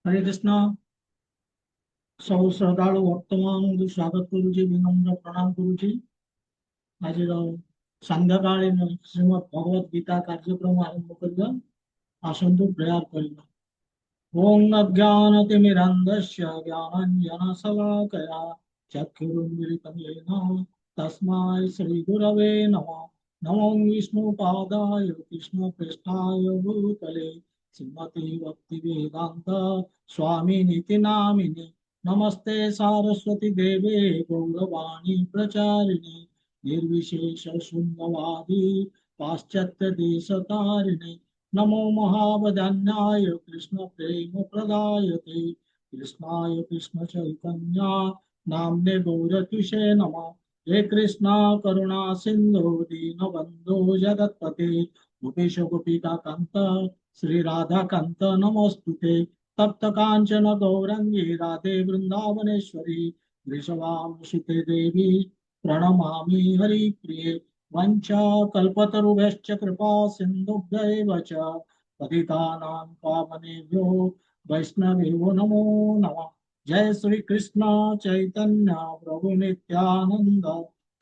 हरे कृष्ण। सब श्रद्धालु भक्त मान स्वागत करुची, विनम्र प्रणाम करुची। आज संध्याकालीन श्रीमद भगवत गीता कार्यक्रम आरंभ करवा। आसंतु प्रेयर करवा। ओम अज्ञानतिमिरन्धस्य ज्ञानाञ्जनशलाकया चक्षुरुन्मीलितं येन तस्मै श्रीगुरवे नमः। नमो विष्णुपादाय कृष्णप्रेष्ठाय भूतले श्रीमते भक्तिवेदान्त स्वामिनिति नामिने। नमस्ते सारस्वती देवे गौरवाणी प्रचारिणे निर्विशेष शून्यवादी पाश्चात्य देशतारिणे। नमो महावदान्याय कृष्ण प्रेम प्रदायते कृष्णाय कृष्ण चैतन्य नामने गौरतुषे नमः। हे कृष्णा करुणा सिंधु दीनबंधु जगत्पते गोपेश गोपिका कांत श्री राधा कांत नमोस्तुते। तप्त कांचन गौरंगी राधे वृंदावनेश्वरी वृषभानुसुते देवी प्रणमामि हरिप्रिये। वंशाकल्पतरुभ्यश्च कृपा सिन्धुभ्यैव च पतितानां पावनेभ्यो वैष्णवेभ्यो नमो नमः। जय श्री कृष्ण चैतन्य प्रभु नित्यानंद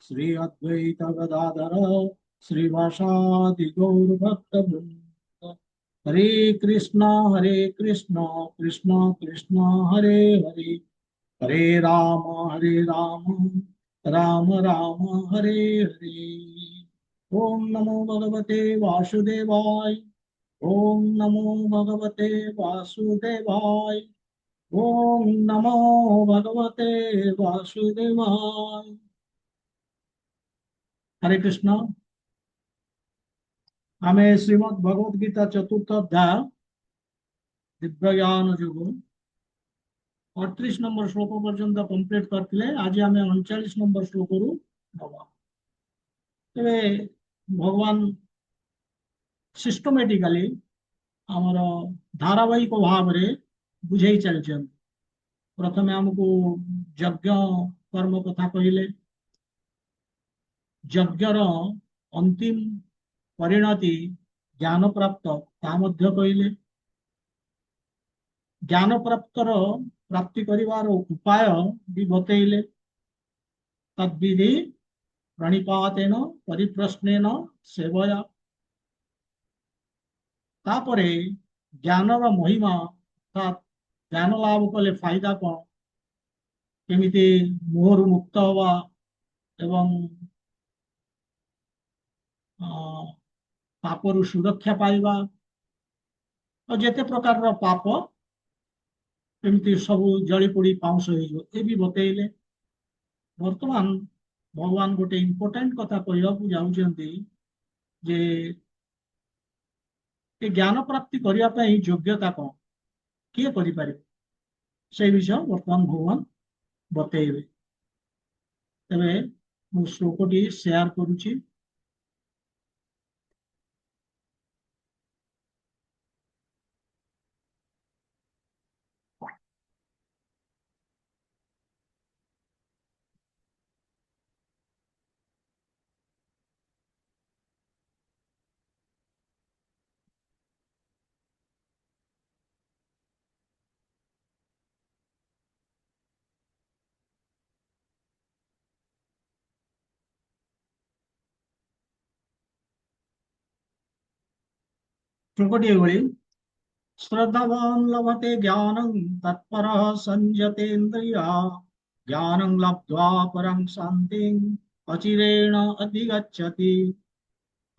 श्री अद्वैत गदाधर श्रीवासादि गौर भक्त वृंद। हरे कृष्ण कृष्ण कृष्ण हरे हरे हरे राम राम राम हरे हरे। ओम नमो भगवते वासुदेवाय। ओम नमो भगवते वासुदेवाय। ओम नमो भगवते वासुदेवाय। हरे कृष्ण। आमे श्रीमद् भगवद गीता चतुर्थ अध्याय दिव्य ज्ञान जोग 38 नंबर श्लोक पर्यंत कंप्लीट करथिले। आज आमे 39 नंबर श्लोक रु नवा। तेबे भगवान सिस्टमेटिकली आमर धारावाहिक भाव रे बुझाई चलछन। प्रथमे हमको यज्ञ कर्म कथा कहले। यज्ञर अंतिम परिणति ज्ञान प्राप्त ता मध्य कहले। ज्ञान प्राप्तर प्राप्ति करिवार उपाय भी बतैले। तद्विधि प्रणिपातेन परिप्रश्नेन सेवया। तापरे ज्ञानर महिमा अर्थात ज्ञान लाभ कले फायदा कौन, केमिति मोहरु मुक्त हवा एवं पापरु सुरक्षा पाइबा और जेते प्रकार पाप केमिति सब जली पोड़ी पाउंस हो ए भी बतैले। वर्तमान भगवान गोटे इम्पोर्टेंट कथा कहवाकू जाउछन्ति जे ए ज्ञान प्राप्ति करिया पई योग्यता कौन, किए करि पारे से विषय वर्तमान भगवान बतैबे। तबे मु श्लोकटी शेयर करूची। श्लोकटी एभଳି। श्रद्धावान् लभते ज्ञानं तत्परः संयतेन्द्रियः ज्ञानं लब्ध्वा परं शान्तिम् अचिरेण अधिगच्छति।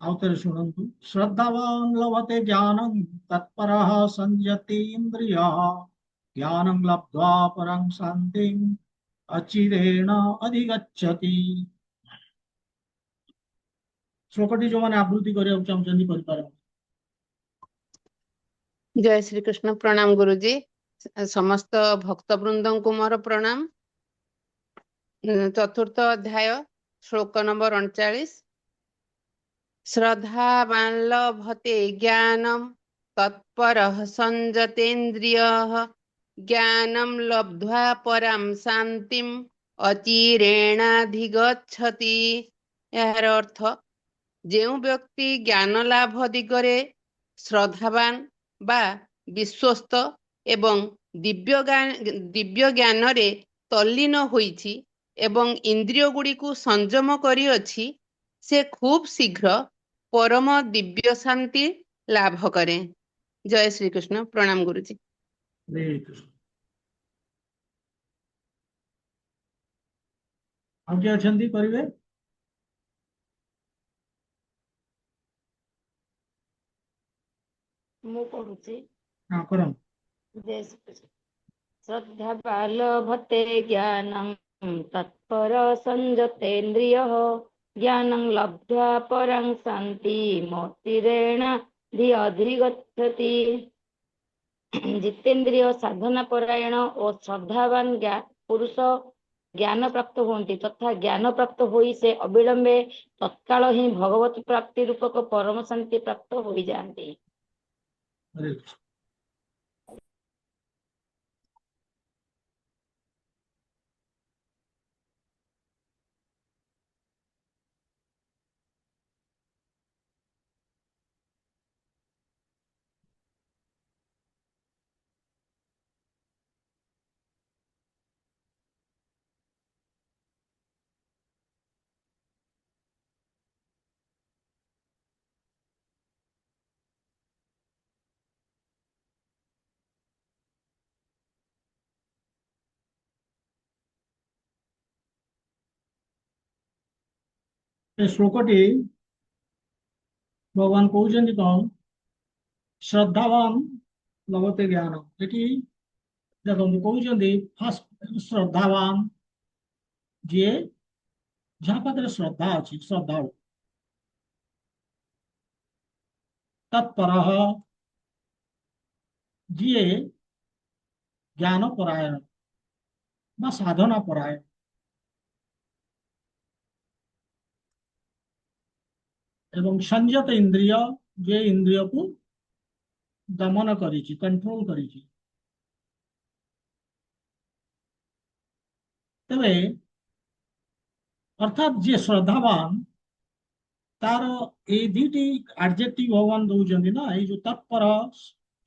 आवतरे शुणन्तु। श्रद्धावान् लभते ज्ञानं तत्परः संयतेन्द्रियः ज्ञानं लब्ध्वा परं शान्तिम् अचिरेण अधिगच्छति। श्लोकटी जो माने आवृत्ति କରିବାକୁ ଚାହୁଁଛନ୍ତି କରିପାରନ୍ତି। जय श्री कृष्ण। प्रणाम गुरुजी। समस्त भक्त वृंद को मोर प्रणाम। चतुर्थ अध्याय श्लोक नंबर 39। श्रद्धावान् लभते ज्ञानं तत्परः संयतेन्द्रियः ज्ञानं लब्ध्वा परां शान्तिम् अचिरेणाधिगच्छति। यार अर्थ, जो व्यक्ति ज्ञान लाभ दिगरे श्रद्धावान बा विश्वस्त एवं ଦିବ୍ୟ ଜ୍ଞାନରେ ତଲ୍ଲୀନ ହୋଇଛି ଏବଂ ଇନ୍ଦ୍ରିୟ ଗୁଡ଼ିକୁ ସଂଯମ କରିଅଛି, ସେ ଖୁବ୍ ଶୀଘ୍ର ପରମ ଦିବ୍ୟ ଶାନ୍ତି ଲାଭ କରେ। ଜୟ ଶ୍ରୀକୃଷ୍ଣ। ପ୍ରଣାମ ଗୁରୁଜୀ। हरे कृष्ण। ଆଉ କିଏ ଅଛନ୍ତି କରିବେ? ମୁଁ ପଢୁଛି। ହଁ କରନ୍ତୁ। ଜୟ ଶ୍ରୀକୃଷ୍ଣ। ଶ୍ରଦ୍ଧା ବାଲଭତେ ଜ୍ଞାନଂ ତତ୍ପର ସଂଯତେନ୍ଦ୍ରିୟଃ ଜ୍ଞାନଂ ଲବ୍ଧ୍वा ପରଂ ଶାନ୍ତି ମୋତିରେଣ ଧିଅଧିଗच्छତି। ଜିତେନ୍ଦ୍ରିୟ ସାଧନା ପରାୟଣ ଓ ଶ୍ରଦ୍ଧାବାନ ପୁରୁଷ ଜ୍ଞାନ ପ୍ରାପ୍ତ ହୁଅନ୍ତି ତଥା ଜ୍ଞାନ ପ୍ରାପ୍ତ ହୋଇ ସେ ଅବିଳମ୍ବେ ତତ୍କାଳ ହିଁ ଭଗବତ ପ୍ରାପ୍ତି ରୂପକ ପରମ ଶାନ୍ତି ପ୍ରାପ୍ତ ହୋଇଯାଆନ୍ତି। हरे कृष्ण। ଏ ଶ୍ଲୋକଟି ଭଗବାନ କହୁଛନ୍ତି କଣ? ଶ୍ରଦ୍ଧାବାନ ଲଭତେ ଜ୍ଞାନ। ଏଠି ଦେଖନ୍ତୁ କହୁଛନ୍ତି ଫାଷ୍ଟ ଶ୍ରଦ୍ଧାବାନ, ଯିଏ ଯାହା ପାଖରେ ଶ୍ରଦ୍ଧା ଅଛି, ଶ୍ରଦ୍ଧାଳୁ। ତତ୍ପରଃ, ଯିଏ ଜ୍ଞାନ ପରାୟଣ ବା ସାଧନା ପରାୟଣ। ଏବଂ ସଂଯତ ଇନ୍ଦ୍ରିୟ, ଯେ ଇନ୍ଦ୍ରିୟକୁ ଦମନ କରିଛି, କଣ୍ଟ୍ରୋଲ କରିଛି। ତେବେ ଅର୍ଥାତ୍ ଯିଏ ଶ୍ରଦ୍ଧାବାନ, ତାର ଏଇ ଦୁଇଟି ଆଡଜେକ୍ଟିଭ ଭଗବାନ ଦଉଛନ୍ତି ନା, ଏଇ ଯୋଉ ତତ୍ପର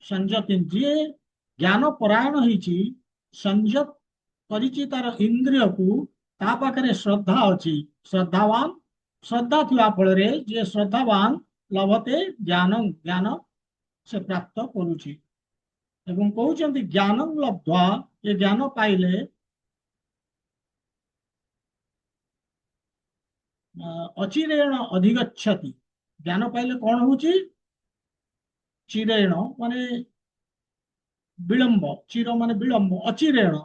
ସଂଯତ, ଯିଏ ଜ୍ଞାନ ପରାୟଣ ହେଇଛି, ସଂଯତ କରିଛି ତାର ଇନ୍ଦ୍ରିୟକୁ, ତା ପାଖରେ ଶ୍ରଦ୍ଧା ଅଛି, ଶ୍ରଦ୍ଧାବାନ। ଶ୍ରଦ୍ଧା ଥିବା ଫଳରେ ଯିଏ ଶ୍ରଦ୍ଧାବାନ ଲଭତେ ଜ୍ଞାନ, ଜ୍ଞାନ ସେ ପ୍ରାପ୍ତ କରୁଛି। ଏବଂ କହୁଛନ୍ତି ଜ୍ଞାନ ଲବ୍ଧ୍वा, ଏ ଜ୍ଞାନ ପାଇଲେ ଅଚିରେଣ ଅଧିଗଚ୍ଛତି। ଜ୍ଞାନ ପାଇଲେ କଣ ହଉଛି? ଚିରେଣ ମାନେ ବିଳମ୍ବ, ଚିର ମାନେ ବିଳମ୍ବ, ଅଚିରେଣ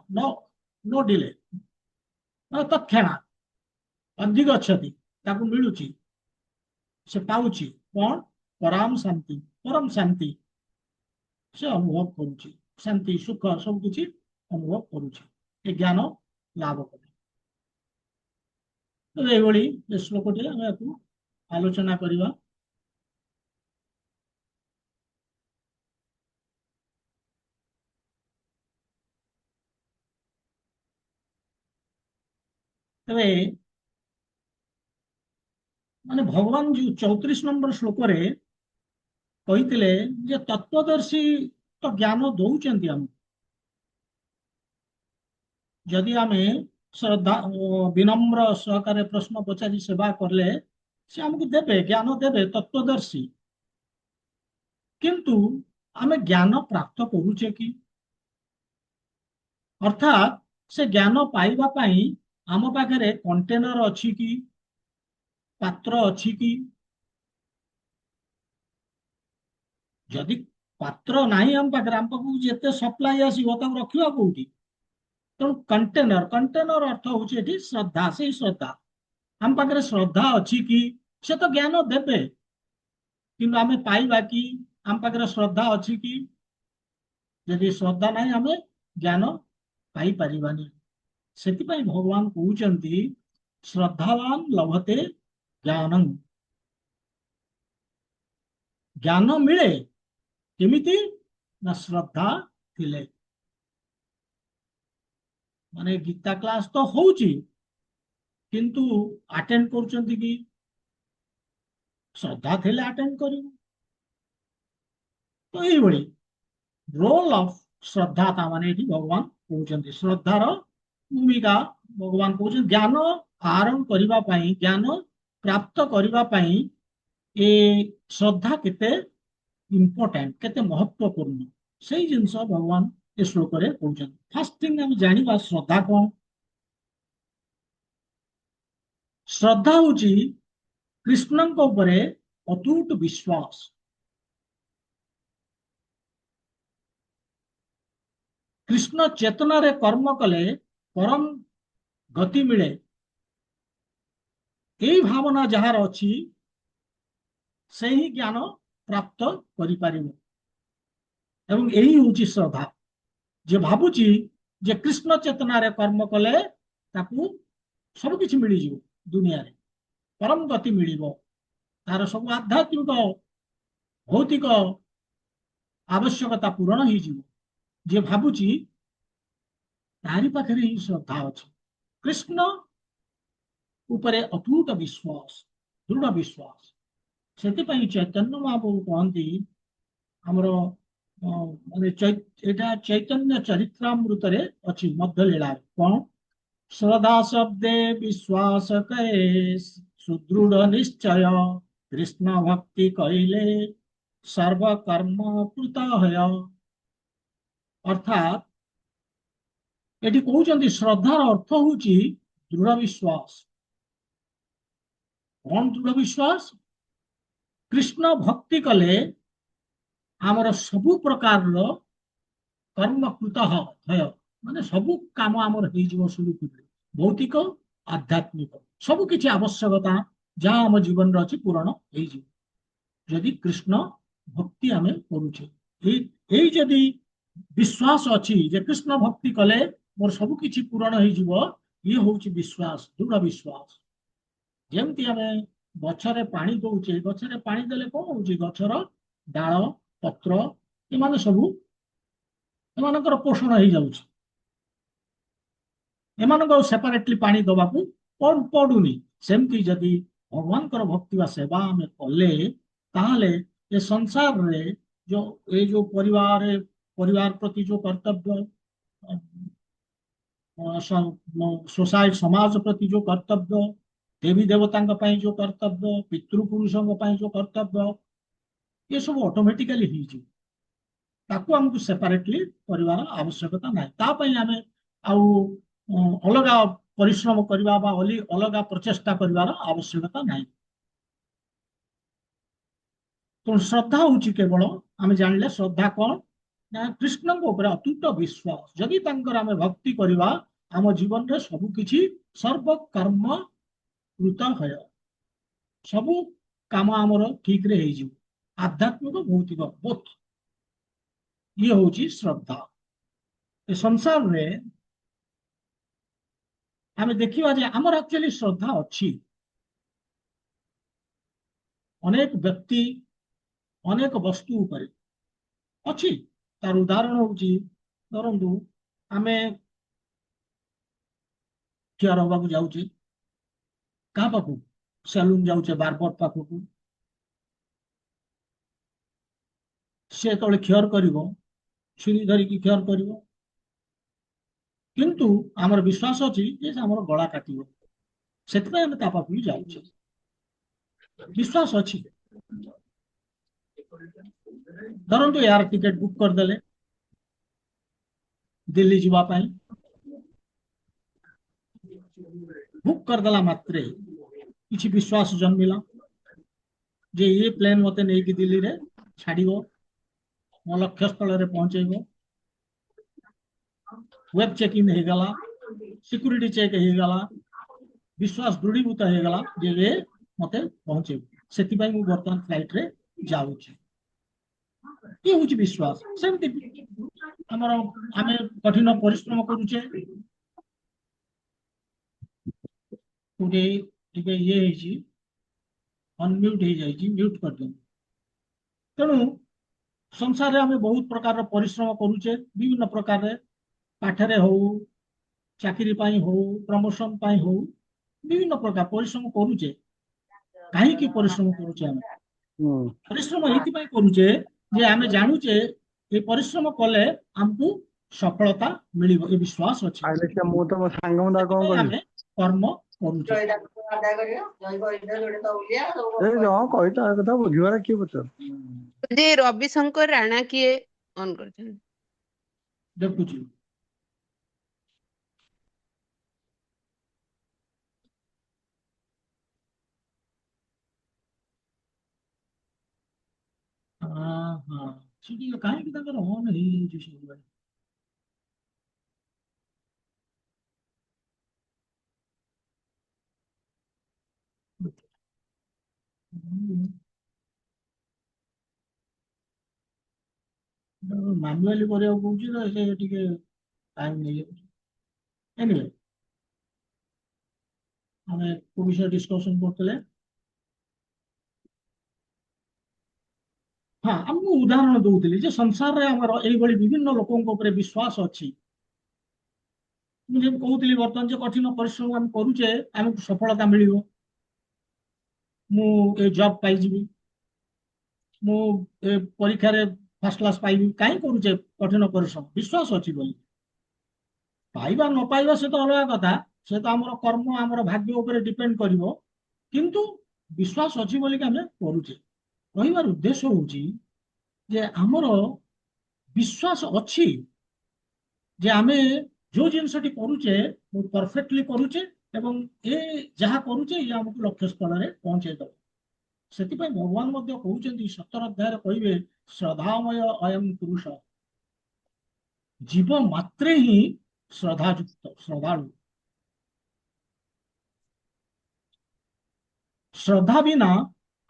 नो डिले, तत्क्षणात् ଅଧିଗଚ୍ଛତି, ତାକୁ ମିଳୁଛି, ସେ ପାଉଛି କଣ? ପରାମ ଶାନ୍ତି, ପରମ ଶାନ୍ତି ସେ ଅନୁଭବ କରୁଛି। ଶାନ୍ତି, ସୁଖ ସବୁ କିଛି ଅନୁଭବ କରୁଛି ଏ ଜ୍ଞାନ ଲାଭ କରେ। ତ ଏଇଭଳି ଏ ଶ୍ଲୋକଟିରେ ଆମେ ଏହାକୁ ଆଲୋଚନା କରିବା। ତେବେ ମାନେ ଭଗବାନ ଯୋଉ 34 ନମ୍ବର ଶ୍ଲୋକରେ କହିଥିଲେ ଯେ ତତ୍ତ୍ୱଦର୍ଶୀ ତ ଜ୍ଞାନ ଦଉଛନ୍ତି ଆମକୁ, ଯଦି ଆମେ ଶ୍ରଦ୍ଧା ବିନମ୍ର ସହକାରେ ପ୍ରଶ୍ନ ପଚାରି ସେବା କଲେ ସେ ଆମକୁ ଦେବେ, ଜ୍ଞାନ ଦେବେ, ତତ୍ତ୍ୱଦର୍ଶୀ। କିନ୍ତୁ ଆମେ ଜ୍ଞାନ ପ୍ରାପ୍ତ କରୁଛେ କି? ଅର୍ଥାତ୍ ସେ ଜ୍ଞାନ ପାଇବା ପାଇଁ ଆମ ପାଖରେ କଣ୍ଟେନର ଅଛି କି, ପାତ୍ର ଅଛି କି? ଯଦି ପାତ୍ର ନାହିଁ ଆମ ପାଖକୁ ଯେତେ ସପ୍ଲାଇ ଆସିବ ତାକୁ ରଖିବା କୋଉଠି? ତେଣୁ କଣ୍ଟେନର, କଣ୍ଟେନର ଅର୍ଥ ହଉଛି ଏଠି ଶ୍ରଦ୍ଧା, ସେଇ ଶ୍ରଦ୍ଧା। ଆମ ପାଖରେ ଶ୍ରଦ୍ଧା ଅଛି କି? ସେ ତ ଜ୍ଞାନ ଦେବେ, କିନ୍ତୁ ଆମେ ପାଇବା କି? ଆମ ପାଖରେ ଶ୍ରଦ୍ଧା ଅଛି କି? ଯଦି ଶ୍ରଦ୍ଧା ନାହିଁ ଆମେ ଜ୍ଞାନ ପାଇପାରିବାନି। ସେଥିପାଇଁ ଭଗବାନ କହୁଛନ୍ତି ଶ୍ରଦ୍ଧାବାନ ଲଭତେ ଜ୍ଞାନଂ। ଜ୍ଞାନ ମିଳେ କେମିତି? ନା ଶ୍ରଦ୍ଧା ଥିଲେ। ମାନେ ଗୀତା କ୍ଲାସ ତ ହଉଛି, କିନ୍ତୁ ଆଟେଣ୍ଡ କରୁଛନ୍ତି କି? ଶ୍ରଦ୍ଧା ଥିଲେ ଆଟେଣ୍ଡ କରିବୁ। ତ ଏଇଭଳି ରୋଲ ଅଫ श्रद्धा ता माने एठी भगवान कहउछन्ति श्रद्धार भूमिका भगवान कहउछन्ति ज्ञान आहरण करिबा पई ज्ञान प्राप्त करिबा पई ए श्रद्धा केते इम्पोर्टेंट केते महत्वपूर्ण सेही जिंस भगवान ए श्लोक रे कहउछन्ति फर्स्ट थिंग हम जानिबा श्रद्धा कोन श्रद्धा होची कृष्णଙ୍କ ଉପରେ ଅତୁଟ ବିଶ୍ୱାସ कृष्ण चेतनारे कर्म कले परम गति मिले यही भावना जहार अच्छी से ही ज्ञान प्राप्त करि पारिबो एवं यही होची श्रद्धा जे भाबुची जे कृष्ण चेतनारे कर्म कले ताकू सब किछि मिली जिवो दुनिया रे परम गति मिलिबो तार सब आध्यात्मिक भौतिक आवश्यकता पूरण ही जिवो जे भाबुची तारी पाखरे ही श्रद्धा अछि कृष्ण उपरे अतूट विश्वास दृढ़ विश्वास सेति पई चैतन्य महाप्रभु कहंती हमर माने एटा चैतन्य चरित्रामृत रे अछि मध्य लीला कोन श्रद्धा शब्दे विश्वास कहे सुदृढ़ निश्चय कृष्ण भक्ति कइले सर्व कर्म कृत हय अर्थात एटी कहउछन्ति श्रद्धार अर्थ होची दृढ़ विश्वास कौन दृढ़ विश्वास कृष्ण भक्ति कले आमर सबु प्रकार कर्म कृत हय माने सबु काम आमर हेइ जीव सुरुखुरे भौतिक आध्यात्मिक सबु किछि आवश्यकता जहाँ आम जीवन रे अछि पूर्ण हेइ जीव यदि कृष्ण भक्ति आमे करूछे एई यदि विश्वास अछि जे कृष्ण भक्ति कले मोर सबु किछि पूर्ण हेइ जीव ये होउछि विश्वास दृढ़ विश्वास जेमति आमे गछरे पानी दउछे गछरे पानी देले कोन होउछि गछर डाळ पत्र एमाने सबु एमानकर पोषण हेइ जाउछि एमानक सेपरेटली पानी दबाकू पडुनी सेमति जदि भगवान कर भक्ति वा सेवा आमे कले ताहले ए संसार रे जो परिवार प्रति जो कर्तव्य सोसाइटी समाज प्रति जो कर्तव्य देवी देवता जो कर्तव्य पितृपुरुषों जो कर्तव्य ये सब ऑटोमेटिकली ही जी ताकू हमको सेपरेटली परिवार आवश्यकता ना तापई आमे आउ अलगा परिश्रम करबा बा अलगा प्रचेष्टा करबार आवश्यकता ना तो श्रद्धा होची केवल आमे जानले श्रद्धा कौन ना कृष्ण ऊपर अतुट विश्वास जदि तांकर आमे भक्ति करबा आम जीवन रे सब किछि सर्व कर्म कृत हय सबु काम आमर ठीक रे हेइ जिवो आध्यात्मिक भौतिक बोथ ये होची श्रद्धा ए संसार रे आमे देखिबा जे आमर एक्चुअली श्रद्धा अछि अनेक व्यक्ति अनेक वस्तु ऊपर अछि तार उदाहरण होची धरंतु आमे केयर होबाकू जाउचे का पाखु सैलून जाउचे बार्बर पाखु से तले केयर करिवो छुरी धरी की केयर करिवो किंतु हमर विश्वास अछि जे हमर गळा काटिवो सेतबे हम ता पाखु जाउचे विश्वास अछि धरंतु यार टिकट बुक कर देले दिल्ली जीवा पाई बुक कर देला मात्रे किछि विश्वास जन्मिला जे ये प्लेन मते नै कि दिल्ली रे छाड़िबो मो लक्ष्य स्थल रे पहुंचेबो वेब चेक इन हे गला सिक्योरिटी चेक हे गला विश्वास दृढ़ीभूत हे गला जे ये मते पहुंचेबो सेति पई मु वर्तमान फ्लाइट रे जाउछि ये होची विश्वास सेमति हमर आमे कठिन परिश्रम करूचे पुरे टिके ये हेची अनम्यूट हे जाई छी म्यूट कर दो तेणु संसार रे आमे बहुत प्रकार परिश्रम करूचे विभिन्न प्रकार रे पाठरे हो चाकरी पाई हो प्रमोशन पाई हो विभिन्न प्रकार परिश्रम करूचे काहे की परिश्रम करूचे आमे परिश्रम एति पाई करूचे जे आमे जानुचे ये परिश्रम कले आमको सफलता मिलिब ए विश्वास अछि आइले से मु तो मो सांग मुंडा कोन ସେଥିପାଇଁ करी ଆମେ कर्म କରୁଛେ ए जो कहिता कथा बुझिबार की पचर ଯେ ରବିଶଙ୍କର ରାଣା କିଏ ଅନ୍ କରିଛନ୍ତି? ଦେଖୁଛି ହଁ ସେଠି କାହିଁକି ତାଙ୍କର ଅନ୍ ହେଇଯାଇଛି ସବୁବେଳେ ମାନୁଆଲି କରିବାକୁ କହୁଛି ତ ସେ ଟିକେ ଟାଇମ୍ ନେଇଯାଉଛି ଏନିୱେ ଆମେ କୋଉ ବିଷୟରେ ଡିସ୍କସନ କରୁଥିଲେ ହଁ ଆମକୁ ଉଦାହରଣ ଦଉଥିଲି ଯେ ସଂସାରରେ ଆମର ଏଇଭଳି ବିଭିନ୍ନ ଲୋକଙ୍କ ଉପରେ ବିଶ୍ୱାସ ଅଛି ମୁଁ ଯେମିତି କହୁଥିଲି ବର୍ତ୍ତମାନ ଯେ କଠିନ ପରିଶ୍ରମ ଆମେ କରୁଛେ ଆମକୁ ସଫଳତା ମିଳିବ ମୁଁ ଏ ଜବ୍ ପାଇଯିବି ମୁଁ ଏ ପରୀକ୍ଷାରେ ଫାର୍ଷ୍ଟ କ୍ଲାସ୍ ପାଇବି କାହିଁ କରୁଛେ କଠିନ ପରିଶ୍ରମ ବିଶ୍ୱାସ ଅଛି ବୋଲି ପାଇବା ନ ପାଇବା ସେ ତ ଅଲଗା କଥା ସେ ତ ଆମର କର୍ମ ଆମର ଭାଗ୍ୟ ଉପରେ ଡିପେଣ୍ଡ କରିବ କିନ୍ତୁ ବିଶ୍ୱାସ ଅଛି ବୋଲିକି ଆମେ କରୁଛେ କହିବାର ଉଦ୍ଦେଶ୍ୟ ହଉଛି ଯେ ଆମର ବିଶ୍ୱାସ ଅଛି ଯେ ଆମେ ଯୋଉ ଜିନିଷଟି କରୁଛେ ବହୁତ ପରଫେକ୍ଟଲି କରୁଛେ ଏବଂ ଏ ଯାହା କରୁଛେ ଇଏ ଆମକୁ ଲକ୍ଷ୍ୟ ସ୍ଥଳରେ ପହଞ୍ଚେଇ ଦବ ସେଥିପାଇଁ ଭଗବାନ ମଧ୍ୟ କହୁଛନ୍ତି 17 ଅଧ୍ୟାୟରେ କହିବେ ଶ୍ରଦ୍ଧାମୟ ଅୟଂ ପୁରୁଷ ଜୀବ ମାତ୍ରେ ହିଁ ଶ୍ରଦ୍ଧାଯୁକ୍ତ ଶ୍ରଦ୍ଧାଳୁ ଶ୍ରଦ୍ଧା ବିନା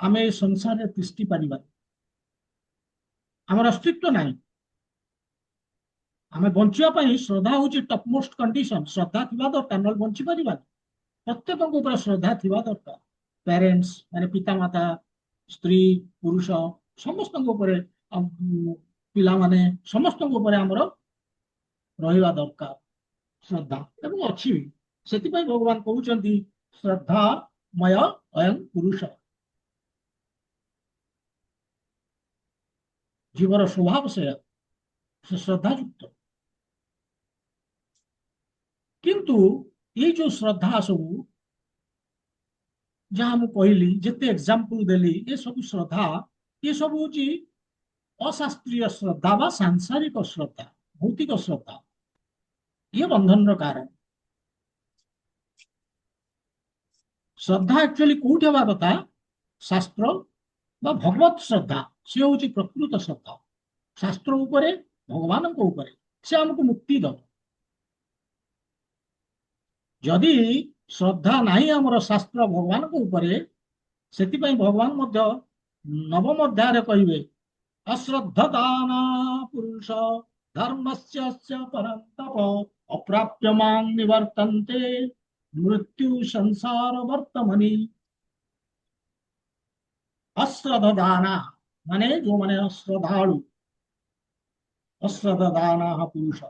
ଆମେ ଏ ସଂସାରରେ ତିଷ୍ଠି ପାରିବା ଆମର ଅସ୍ତିତ୍ୱ ନାହିଁ ଆମେ ବଞ୍ଚିବା ପାଇଁ ଶ୍ରଦ୍ଧା ହଉଛି ଟପ୍ ମୋଷ୍ଟ କଣ୍ଡିସନ ଶ୍ରଦ୍ଧା ଥିବା ଦରକାର ନହେଲେ ବଞ୍ଚି ପାରିବାନି ପ୍ରତ୍ୟେକଙ୍କ ଉପରେ ଶ୍ରଦ୍ଧା ଥିବା ଦରକାର ପ୍ୟାରେଣ୍ଟସ ମାନେ ପିତାମାତା ସ୍ତ୍ରୀ ପୁରୁଷ ସମସ୍ତଙ୍କ ଉପରେ ପିଲାମାନେ ସମସ୍ତଙ୍କ ଉପରେ ଆମର ରହିବା ଦରକାର ଶ୍ରଦ୍ଧା ଏବଂ ଅଛି ସେଥିପାଇଁ ଭଗବାନ କହୁଛନ୍ତି ଶ୍ରଦ୍ଧାମୟ ଅୟଂ ପୁରୁଷ ଜୀବର ସ୍ୱଭାବ ସେୟା ସେ ଶ୍ରଦ୍ଧାଯୁକ୍ତ କିନ୍ତୁ ଏଇ ଯୋଉ ଶ୍ରଦ୍ଧା ସବୁ ଯାହା ମୁଁ କହିଲି ଯେତେ ଏକ୍ସାମ୍ପଲ ଦେଲି ଏ ସବୁ ଶ୍ରଦ୍ଧା ଏ ସବୁ ହଉଛି ଅଶାସ୍ତ୍ରୀୟ ଶ୍ରଦ୍ଧା ବା ସାଂସାରିକ ଶ୍ରଦ୍ଧା ଭୌତିକ ଶ୍ରଦ୍ଧା ଇଏ ବନ୍ଧନର କାରଣ ଶ୍ରଦ୍ଧା ଆକ୍ଚୁଆଲି କୋଉଠି ହେବା କଥା ଶାସ୍ତ୍ର ବା ଭଗବତ ଶ୍ରଦ୍ଧା ସେ ହଉଛି ପ୍ରକୃତ ଶ୍ରଦ୍ଧା ଶାସ୍ତ୍ର ଉପରେ ଭଗବାନଙ୍କ ଉପରେ ସେ ଆମକୁ ମୁକ୍ତି ଦବ ଯଦି ଶ୍ରଦ୍ଧା ନାହିଁ ଆମର ଶାସ୍ତ୍ର ଭଗବାନଙ୍କ ଉପରେ ସେଥିପାଇଁ ଭଗବାନ ମଧ୍ୟ ନବମ ଅଧ୍ୟାୟରେ କହିବେ ଅଶ୍ରଦ୍ଧଦାନ ପୁରୁଷ ଧର୍ମସ୍ୟ ପରନ୍ତପ ଅପ୍ରାପ୍ୟମାନ୍ ନିବର୍ତ୍ତନ୍ତେ ମୃତ୍ୟୁ ସଂସାର ବର୍ତ୍ତମନି ଅଶ୍ରଦ୍ଧଦାନା ମାନେ ଯୋଉମାନେ ଅଶ୍ରଦ୍ଧାଳୁ ଅଶ୍ରଦ୍ଧଦାନା ପୁରୁଷ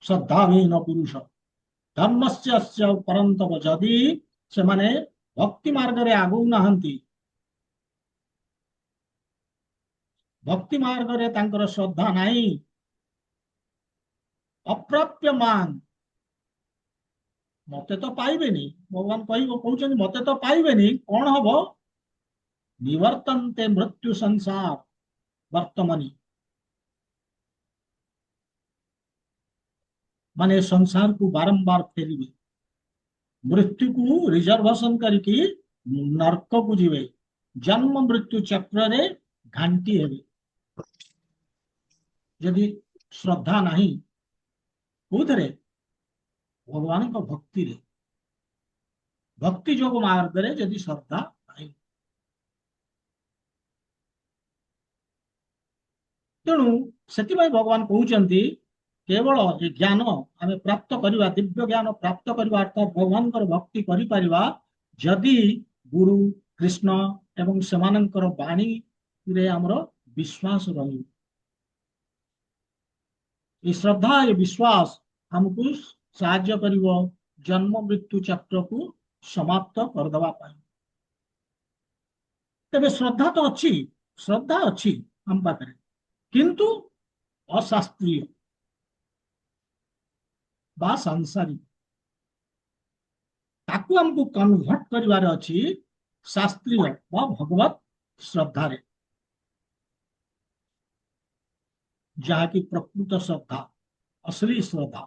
ଶ୍ରଦ୍ଧାହୀନ ପୁରୁଷ ଧର୍ମସ୍ୟ ପରନ୍ତପ ଯଦି ସେମାନେ ଭକ୍ତି ମାର୍ଗରେ ଆଗଉ ନାହାନ୍ତି ଭକ୍ତି ମାର୍ଗରେ ତାଙ୍କର ଶ୍ରଦ୍ଧା ନାହିଁ ଅପ୍ରାପ୍ୟମାନ ମତେ ତ ପାଇବେନି ଭଗବାନ କହୁଛନ୍ତି ମତେ ତ ପାଇବେନି କଣ ହବ ନିବର୍ତ୍ତନ୍ତେ ମୃତ୍ୟୁ ସଂସାର ବର୍ତ୍ତମାନି ମାନେ ସଂସାରକୁ ବାରମ୍ବାର ଫେରିବେ ମୃତ୍ୟୁକୁ ରିଜର୍ଭେସନ କରିକି ନର୍କକୁ ଯିବେ ଜନ୍ମ ମୃତ୍ୟୁ ଚକ୍ରରେ ଘାଣ୍ଟି ହେବେ ଯଦି ଶ୍ରଦ୍ଧା ନାହିଁ କୋଉଥିରେ ଭଗବାନଙ୍କ ଭକ୍ତିରେ ଭକ୍ତି ଯୋଗ ମାର୍ଗରେ ଯଦି ଶ୍ରଦ୍ଧା ନାହିଁ ତେଣୁ ସେଥିପାଇଁ ଭଗବାନ କହୁଛନ୍ତି କେବଳ ଏ ଜ୍ଞାନ ଆମେ ପ୍ରାପ୍ତ କରିବା ଦିବ୍ୟ ଜ୍ଞାନ ପ୍ରାପ୍ତ କରିବା ଅର୍ଥାତ ଭଗବାନଙ୍କର ଭକ୍ତି କରିପାରିବା ଯଦି ଗୁରୁ କୃଷ୍ଣ ଏବଂ ସେମାନଙ୍କର ବାଣୀରେ ଆମର ବିଶ୍ୱାସ ରହିବ ଏ ଶ୍ରଦ୍ଧା ଏ ବିଶ୍ୱାସ ଆମକୁ ସାହାଯ୍ୟ କରିବ ଜନ୍ମ ମୃତ୍ୟୁ ଚକ୍ରକୁ ସମାପ୍ତ କରିଦେବା ପାଇଁ ତେବେ ଶ୍ରଦ୍ଧା ତ ଅଛି ଶ୍ରଦ୍ଧା ଅଛି ଆମ ପାଖରେ କିନ୍ତୁ ଅଶାସ୍ତ୍ରୀୟ ବା ସାଂସାରିକ, ତାକୁ ଆମକୁ କନଭର୍ଟ କରିବାର ଅଛି ଶାସ୍ତ୍ରୀୟ ବା ଭଗବତ ଶ୍ରଦ୍ଧାରେ, ଯାହାକି ପ୍ରକୃତ ଶ୍ରଦ୍ଧା, ଅସଲି ଶ୍ରଦ୍ଧା।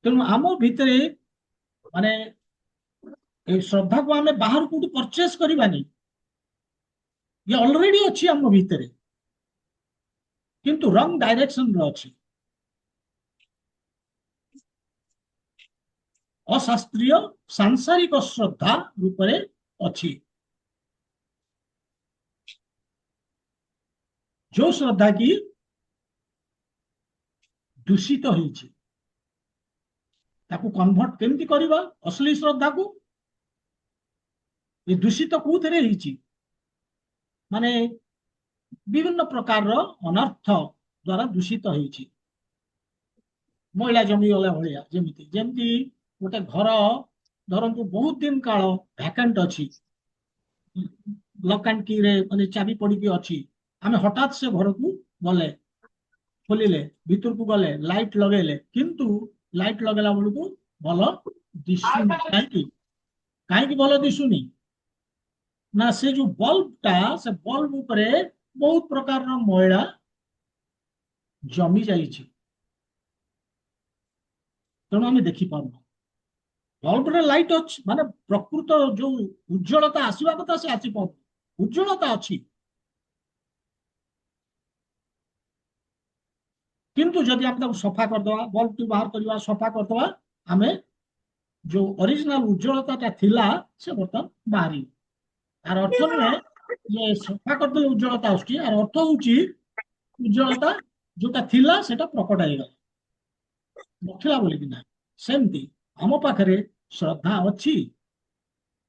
ତେଣୁ ଆମ ଭିତରେ ମାନେ এই ଶ୍ରଦ୍ଧାକୁ ଆମେ ବାହାରୁ କୋଉଠି ପରଚେଜ କରିବାନି, ଇଏ ଅଲରେଡି ଅଛି ଆମ ଭିତରେ, କିନ୍ତୁ ରଙ୍ଗ ଡାଇରେକ୍ସନରେ ଅଛି। ଅଶାସ୍ତ୍ରୀୟ ସାଂସାରିକ ଶ୍ରଦ୍ଧା ରୂପରେ ଅଛି, ଯୋଉ ଶ୍ରଦ୍ଧା କି ଦୂଷିତ ହେଇଛି। ତାକୁ କନଭର୍ଟ କେମିତି କରିବା ଅସଲି ଶ୍ରଦ୍ଧାକୁ? ଏ ଦୂଷିତ କୋଉଥିରେ ହେଇଛି? ମାନେ ବିଭିନ୍ନ ପ୍ରକାରର ଅନର୍ଥ ଦ୍ୱାରା ଦୂଷିତ ହେଇଛି। ମଇଳା ଜମିଗଲା ଭଳିଆ, ଯେମିତି ଯେମିତି ଗୋଟେ ଘର ଧରନ୍ତୁ ବହୁତ ଦିନ କାଳ ଭ୍ୟାକାଣ୍ଟ ଅଛି, ଲକ୍ ଆଣ୍ଡ କିରେ ମାନେ ଚାବି ପଡିକି ଅଛି, ଆମେ ହଠାତ୍ ସେ ଘରକୁ ଗଲେ, ଖୋଲିଲେ, ଭିତରକୁ ଗଲେ, ଲାଇଟ୍ ଲଗେଇଲେ, କିନ୍ତୁ ଲାଇଟ୍ ଲଗେଇଲା ବେଳକୁ ଭଲ ଦିଶୁନି। କାହିଁକି? କାହିଁକି ଭଲ ଦିଶୁନି? ନା ସେ ଯୋଉ ବଲ୍ବଟା, ସେ ବଲ୍ବ ଉପରେ ବହୁତ ପ୍ରକାରର ମଇଳା ଜମି ଯାଇଛି, ତେଣୁ ଆମେ ଦେଖିପାରୁନୁ। ବଲ୍ବରେ ଲାଇଟ୍ ଅଛି ମାନେ ପ୍ରକୃତ ଯୋଉ ଉଜ୍ଜଳତା ଆସିବା କଥା ସେ ଆସିପାରୁନି। ଉଜ୍ଜଳତା ଅଛି, କିନ୍ତୁ ଯଦି ଆମେ ତାକୁ ସଫା କରିଦବା, ବଲ୍ବଟି ବାହାର କରିବା, ସଫା କରିଦବା, ଆମେ ଯୋଉ ଅରିଜିନାଲ ଉଜ୍ଜଳତାଟା ଥିଲା ସେ ବର୍ତ୍ତମାନ ବାହାରିବ। ତାର ଅର୍ଥ ନୁହେଁ ଯେ ସଫା କରିଦେଲେ ଉଜ୍ଜଳତା ଆସୁଛି, ଆର ଅର୍ଥ ହଉଛି ଉଜ୍ଜଳତା ଯୋଉଟା ଥିଲା ସେଟା ପ୍ରକଟ ହେଇଗଲା, ନଥିଲା ବୋଲିକି ନାହିଁ। ସେମିତି ଆମ ପାଖରେ ଶ୍ରଦ୍ଧା ଅଛି,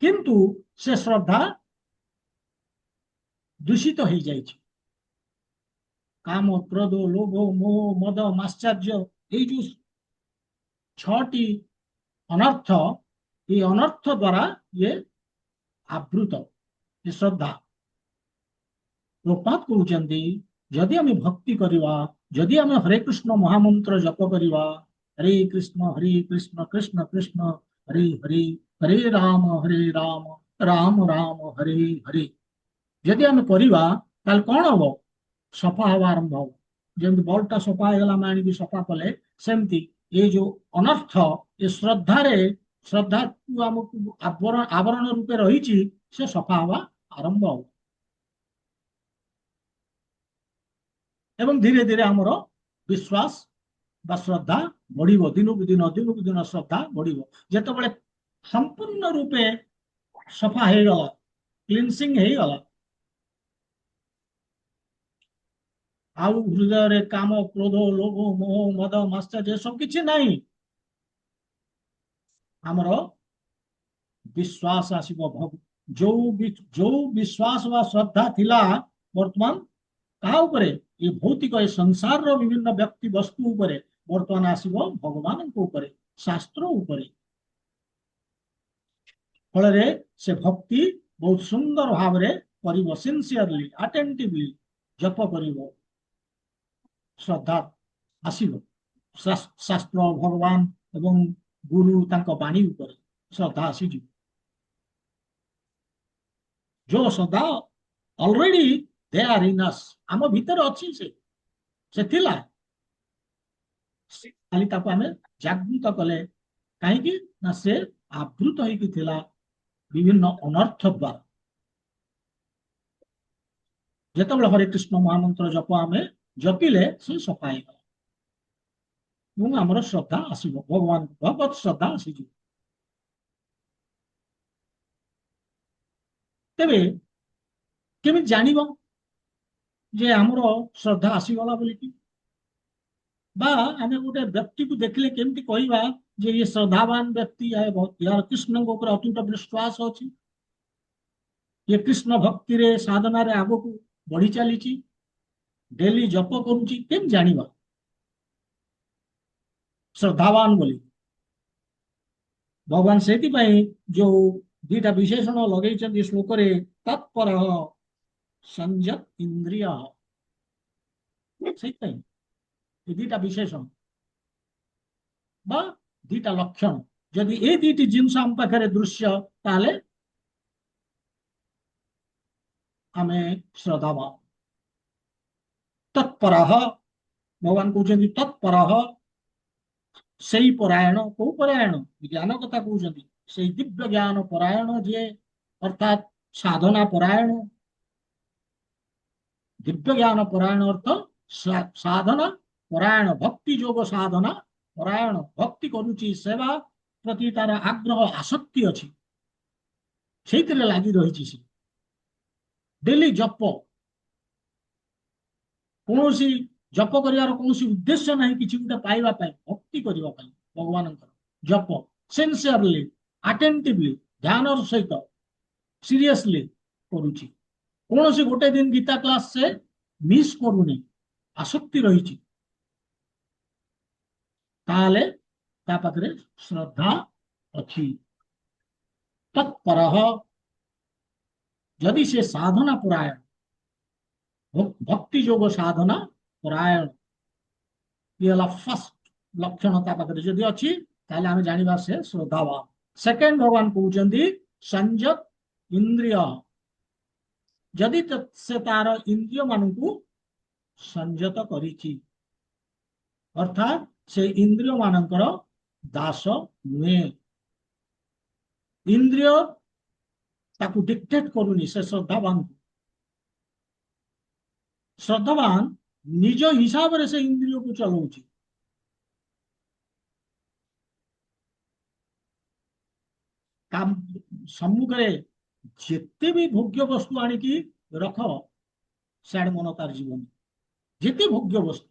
କିନ୍ତୁ ସେ ଶ୍ରଦ୍ଧା ଦୂଷିତ ହେଇଯାଇଛି। କାମ, କ୍ରୋଧ, ଲୋଭ, ମୋହ, ମଦ, ମାଶ୍ଚର୍ଯ୍ୟ, ଏଇ ଯୋଉ 6ଟି ଅନର୍ଥ, এই ଅନର୍ଥ ଦ୍ୱାରା ଇଏ ଆବୃତ, ଏ ଶ୍ରଦ୍ଧା। ପ୍ରପାତ କହୁଛନ୍ତି ଯଦି ଆମେ ଭକ୍ତି କରିବା, ଯଦି ଆମେ ହରେ କୃଷ୍ଣ ମହାମନ୍ତ୍ର ଜପ କରିବା, ହରେ କୃଷ୍ଣ କୃଷ୍ଣ କୃଷ୍ଣ ହରେ ହରେ, ହରେ ରାମ ରାମ ରାମ ହରେ ହରେ, ଯଦି ଆମେ କରିବା ତାହେଲେ କଣ ହବ? ସଫା ହବା ଆରମ୍ଭ ହବ। ଯେମିତି ବଲ୍ବଟା ସଫା ହେଇଗଲା, ଆମେ ଆଣିକି ସଫା କଲେ, ସେମିତି ଏଇ ଯୋଉ ଅନର୍ଥ ଏ ଶ୍ରଦ୍ଧାରେ, ଶ୍ରଦ୍ଧା ଆମକୁ ଆବରଣ ରୂପେ ରହିଛି, ସେ ସଫା ହବା ଆରମ୍ଭ ହବ। ଏବଂ ଧୀରେ ଧୀରେ ଆମର ବିଶ୍ୱାସ ବା ଶ୍ରଦ୍ଧା ବଢିବ, ଦିନକୁ ଦିନ ଶ୍ରଦ୍ଧା ବଢିବ। ଯେତେବେଳେ ସମ୍ପୂର୍ଣ୍ଣ ରୂପେ ସଫା ହେଇଗଲା, କ୍ଲିନସିଂ ହେଇଗଲା, ଆଉ ହୃଦୟରେ କାମ, କ୍ରୋଧ, ଲୋଭ, ମୋହ, ମଦ, ମାଶ୍ଚର୍ଯ୍ୟ ଏସବୁ କିଛି ନାହିଁ, ଆମର ବିଶ୍ୱାସ ଆସିବ। ଯୋଉ ବିଶ୍ୱାସ ବା ଶ୍ରଦ୍ଧା ଥିଲା ବର୍ତ୍ତମାନ କାହା ଉପରେ? ଏ ଭୌତିକ ଏ ସଂସାରର ବିଭିନ୍ନ ବ୍ୟକ୍ତି ବସ୍ତୁ ଉପରେ, ବର୍ତ୍ତମାନ ଆସିବ ଭଗବାନଙ୍କ ଉପରେ, ଶାସ୍ତ୍ର ଉପରେ। ଫଳରେ ସେ ଭକ୍ତି ବହୁତ ସୁନ୍ଦର ଭାବରେ କରିବ, ସିନସିୟରଲି ଆଟେଣ୍ଟିଭଲି ଜପ କରିବ, ଶ୍ରଦ୍ଧା ଆସିବ। ଶାସ୍ତ୍ର, ଭଗବାନ ଏବଂ ଗୁରୁ ତାଙ୍କ ବାଣୀ ଉପରେ ଶ୍ରଦ୍ଧା ଆସିଯିବ। ଯୋଉ ଶ୍ରଦ୍ଧା ଅଲରେଡି ଦେ ଆର ଇନ୍ ଅସ୍, ଆମ ଭିତରେ ଅଛି, ସେ ଥିଲା, ଖାଲି ତାକୁ ଆମେ ଜାଗୃତ କଲେ। କାହିଁକି? ନା ସେ ଆବୃତ ହେଇକି ଥିଲା ବିଭିନ୍ନ ଅନର୍ଥ ଦ୍ୱାରା। ଯେତେବେଳେ ହରେ କୃଷ୍ଣ ମହାମନ୍ତ୍ର ଜପ ଆମେ ଜପିଲେ, ସେ ସଫା ହେଇଗଲା ଏବଂ ଆମର ଶ୍ରଦ୍ଧା ଆସିବ, ଭଗବାନ ଭଗବତ ଶ୍ରଦ୍ଧା ଆସିଯିବ। ତେବେ କେମିତି ଜାଣିବ ଯେ ଆମର ଶ୍ରଦ୍ଧା ଆସିଗଲା ବୋଲିକି? ବା ଆମେ ଗୋଟେ ବ୍ୟକ୍ତିକୁ ଦେଖିଲେ କେମିତି କହିବା ଯେ ଇଏ ଶ୍ରଦ୍ଧାବାନ ବ୍ୟକ୍ତି, ୟାର କୃଷ୍ଣଙ୍କ ଉପରେ ଅତୁଟ ବିଶ୍ୱାସ ଅଛି, ଇଏ କୃଷ୍ଣ ଭକ୍ତିରେ ସାଧନାରେ ଆଗକୁ ବଢି ଚାଲିଛି, ଡେଲି ଜପ କରୁଛି? କେମିତି ଜାଣିବା ଶ୍ରଦ୍ଧାବାନ ବୋଲି? ଭଗବାନ ସେଇଥିପାଇଁ ଯୋଉ 2ଟା ବିଶେଷଣ ଲଗେଇଛନ୍ତି ଶ୍ଲୋକରେ, ତତ୍ପର संयत इंद्रिय ସେଇଥିପାଇଁ ଏ ଦିଟା ବିଶେଷଣ ବା ଦିଟା ଲକ୍ଷଣ ଯଦି ଏ ଦୁଇଟି ଜିନିଷ ଆମ ପାଖରେ ଦୃଶ୍ୟ ତାହେଲେ ଆମେ ଶ୍ରଦ୍ଧାବାନ ତତ୍ପରଃ ଭଗବାନ କହୁଛନ୍ତି ତତ୍ପରଃ ସେଇ ପରାୟଣ କୋଉ ପରାୟଣ ଜ୍ଞାନ କଥା କହୁଛନ୍ତି ସେଇ ଦିବ୍ୟ ଜ୍ଞାନ ପରାୟଣ ଯିଏ ଅର୍ଥାତ ସାଧନା ପରାୟଣ ଦିବ୍ୟ ଜ୍ଞାନ ପରାୟଣ ଅର୍ଥ ସାଧନା ପରାୟଣ ଭକ୍ତି ଯୋଗ ସାଧନା ପରାୟଣ ଭକ୍ତି କରୁଛି ସେବା ପ୍ରତି ତାର ଆଗ୍ରହ ଆସକ୍ତି ଅଛି ସେଇଥିରେ ଲାଗି ରହିଛି ସେ ଡେଲି ଜପ କୌଣସି ଜପ କରିବାର କୌଣସି ଉଦ୍ଦେଶ୍ୟ ନାହିଁ କିଛି ଗୋଟେ ପାଇବା ପାଇଁ ଭକ୍ତି କରିବା ପାଇଁ ଭଗବାନଙ୍କର ଜପ ସିନସିୟରଲି ଆଟେଣ୍ଟିଭଲି ଧ୍ୟାନର ସହିତ ସିରିୟସଲି କରୁଛି କୌଣସି ଗୋଟେ ଦିନ ଗୀତା କ୍ଲାସ ସେ ମିସ୍ କରୁନି ଆସକ୍ତି ରହିଛି ତାହେଲେ ତା ପାଖରେ ଶ୍ରଦ୍ଧା ଅଛି ତତ୍ପରଃ ଯଦି ସେ ସାଧନା ପରାୟଣ ଭକ୍ତି ଯୋଗ ସାଧନା ପରାୟଣ ଇଏ ହେଲା ଫାର୍ଷ୍ଟ ଲକ୍ଷଣ ତା ପାଖରେ ଯଦି ଅଛି ତାହେଲେ ଆମେ ଜାଣିବା ସେ ଶ୍ରଦ୍ଧାବାନ ସେକେଣ୍ଡ ଭଗବାନ କହୁଛନ୍ତି ସଂଯତ ଇନ୍ଦ୍ରିୟ ଯଦି ସେ ତାର ଇନ୍ଦ୍ରିୟ ମାନଙ୍କୁ ସଂଯତ କରିଛି ଅର୍ଥାତ ସେ ଇନ୍ଦ୍ରିୟ ମାନଙ୍କର ଦାସ ନୁହେଁ ଇନ୍ଦ୍ରିୟ ତାକୁ ଡିକ୍ଟେଟ କରୁନି ସେ ଶ୍ରଦ୍ଧାବାନ ନିଜ ହିସାବରେ ସେ ଇନ୍ଦ୍ରିୟକୁ ଚଲାଉଛି ସମ୍ମୁଖରେ ଯେତେ ବି ଭୋଗ୍ୟ ବସ୍ତୁ ଆଣିକି ରଖ ସିଆଡେ ମନ ତାର ଜୀବନ ଯେତେ ଭୋଗ୍ୟ ବସ୍ତୁ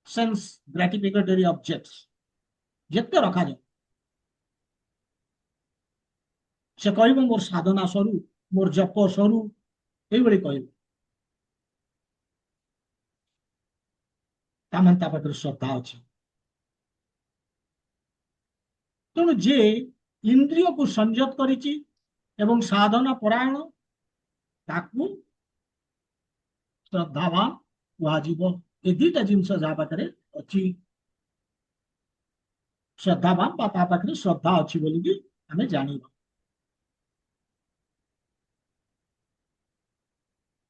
ସେନ୍ସ ଗ୍ରାଟିଫିକେଟରୀ ଅବଜେକ୍ଟ ଯେତେ ରଖାଯାଏ ସେ କହିବ ମୋର ସାଧନା ସରୁ ମୋର ଜପ ସରୁ ଏଇଭଳି କହିବ ତାମାନେ ତା ପାଖରେ ଶ୍ରଦ୍ଧା ଅଛି ତେଣୁ ଯେ ଇନ୍ଦ୍ରିୟକୁ ସଂଯତ କରିଛି ଏବଂ ସାଧନା ପରାୟଣ ତାକୁ ଶ୍ରଦ୍ଧାବାନ କୁହାଯିବ ଏ ଦିଟା ଜିନିଷ ଯାହା ପାଖରେ ଅଛି ଶ୍ରଦ୍ଧାବାନ ବା ତା ପାଖରେ ଶ୍ରଦ୍ଧା ଅଛି ବୋଲିକି ଆମେ ଜାଣିବା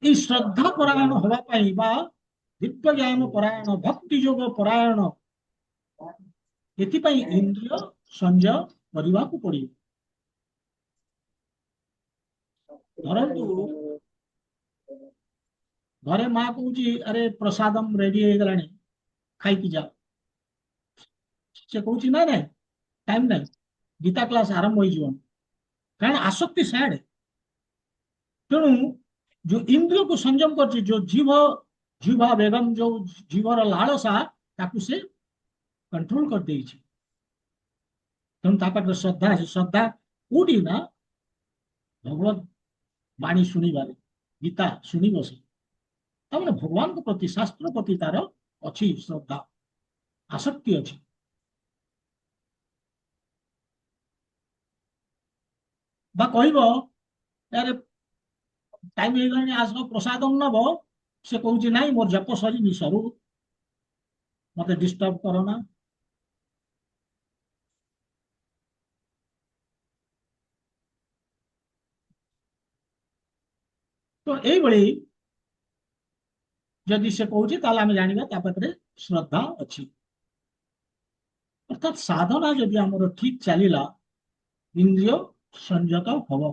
এই ଶ୍ରଦ୍ଧା ପରାୟଣ ହେବା ପାଇଁ ବା ଦିବ୍ୟ ଜ୍ଞାନ ପରାୟଣ ଭକ୍ତି ଯୋଗ ପରାୟଣ ଏଥିପାଇଁ ଇନ୍ଦ୍ରିୟ ସଂଯମ କରିବାକୁ ପଡିବ ଧରନ୍ତୁ ଘରେ ମା କହୁଛି ଆରେ ପ୍ରସାଦମ ରେଡି ହେଇଗଲାଣି ଖାଇକି ଯାଅ ସେ କହୁଛି ନା ନାଇଁ ଟାଇମ ନାହିଁ ଗୀତା କ୍ଲାସ ଆରମ୍ଭ ହେଇଯିବ କାରଣ ଆସକ୍ତି ସିଆଡେ ତେଣୁ जो इंद्रिय को संयम कर जो जीवा बेगम जो जीवर लालसा ताकू से कंट्रोल कर दे तेणु श्रद्धा श्रद्धा कोटी ना भगवत वाणी शुणिबार गीता शुणी बसे तमें भगवान को प्रति शास्त्र प्रति तार अच्छी श्रद्धा आसक्ति अच्छी कहब यार टाइम ହେଇଗଲାଣି ଆସ ପ୍ରସାଦମ ନବ ସେ କହୁଛି ନାଇଁ ମୋର ଜପ ସରିନି ସରୁ ମତେ ଡିଷ୍ଟର୍ବ କର ନା ତ ଏଇଭଳି ଯଦି ସେ କହୁଛି ତାହେଲେ ଆମେ ଜାଣିବା ତା ପାଖରେ ଶ୍ରଦ୍ଧା ଅଛି ଅର୍ଥାତ ସାଧନା ଯଦି ଆମର ଠିକ ଚାଲିଲା ଇନ୍ଦ୍ରିୟ ସଂଯତ ହବ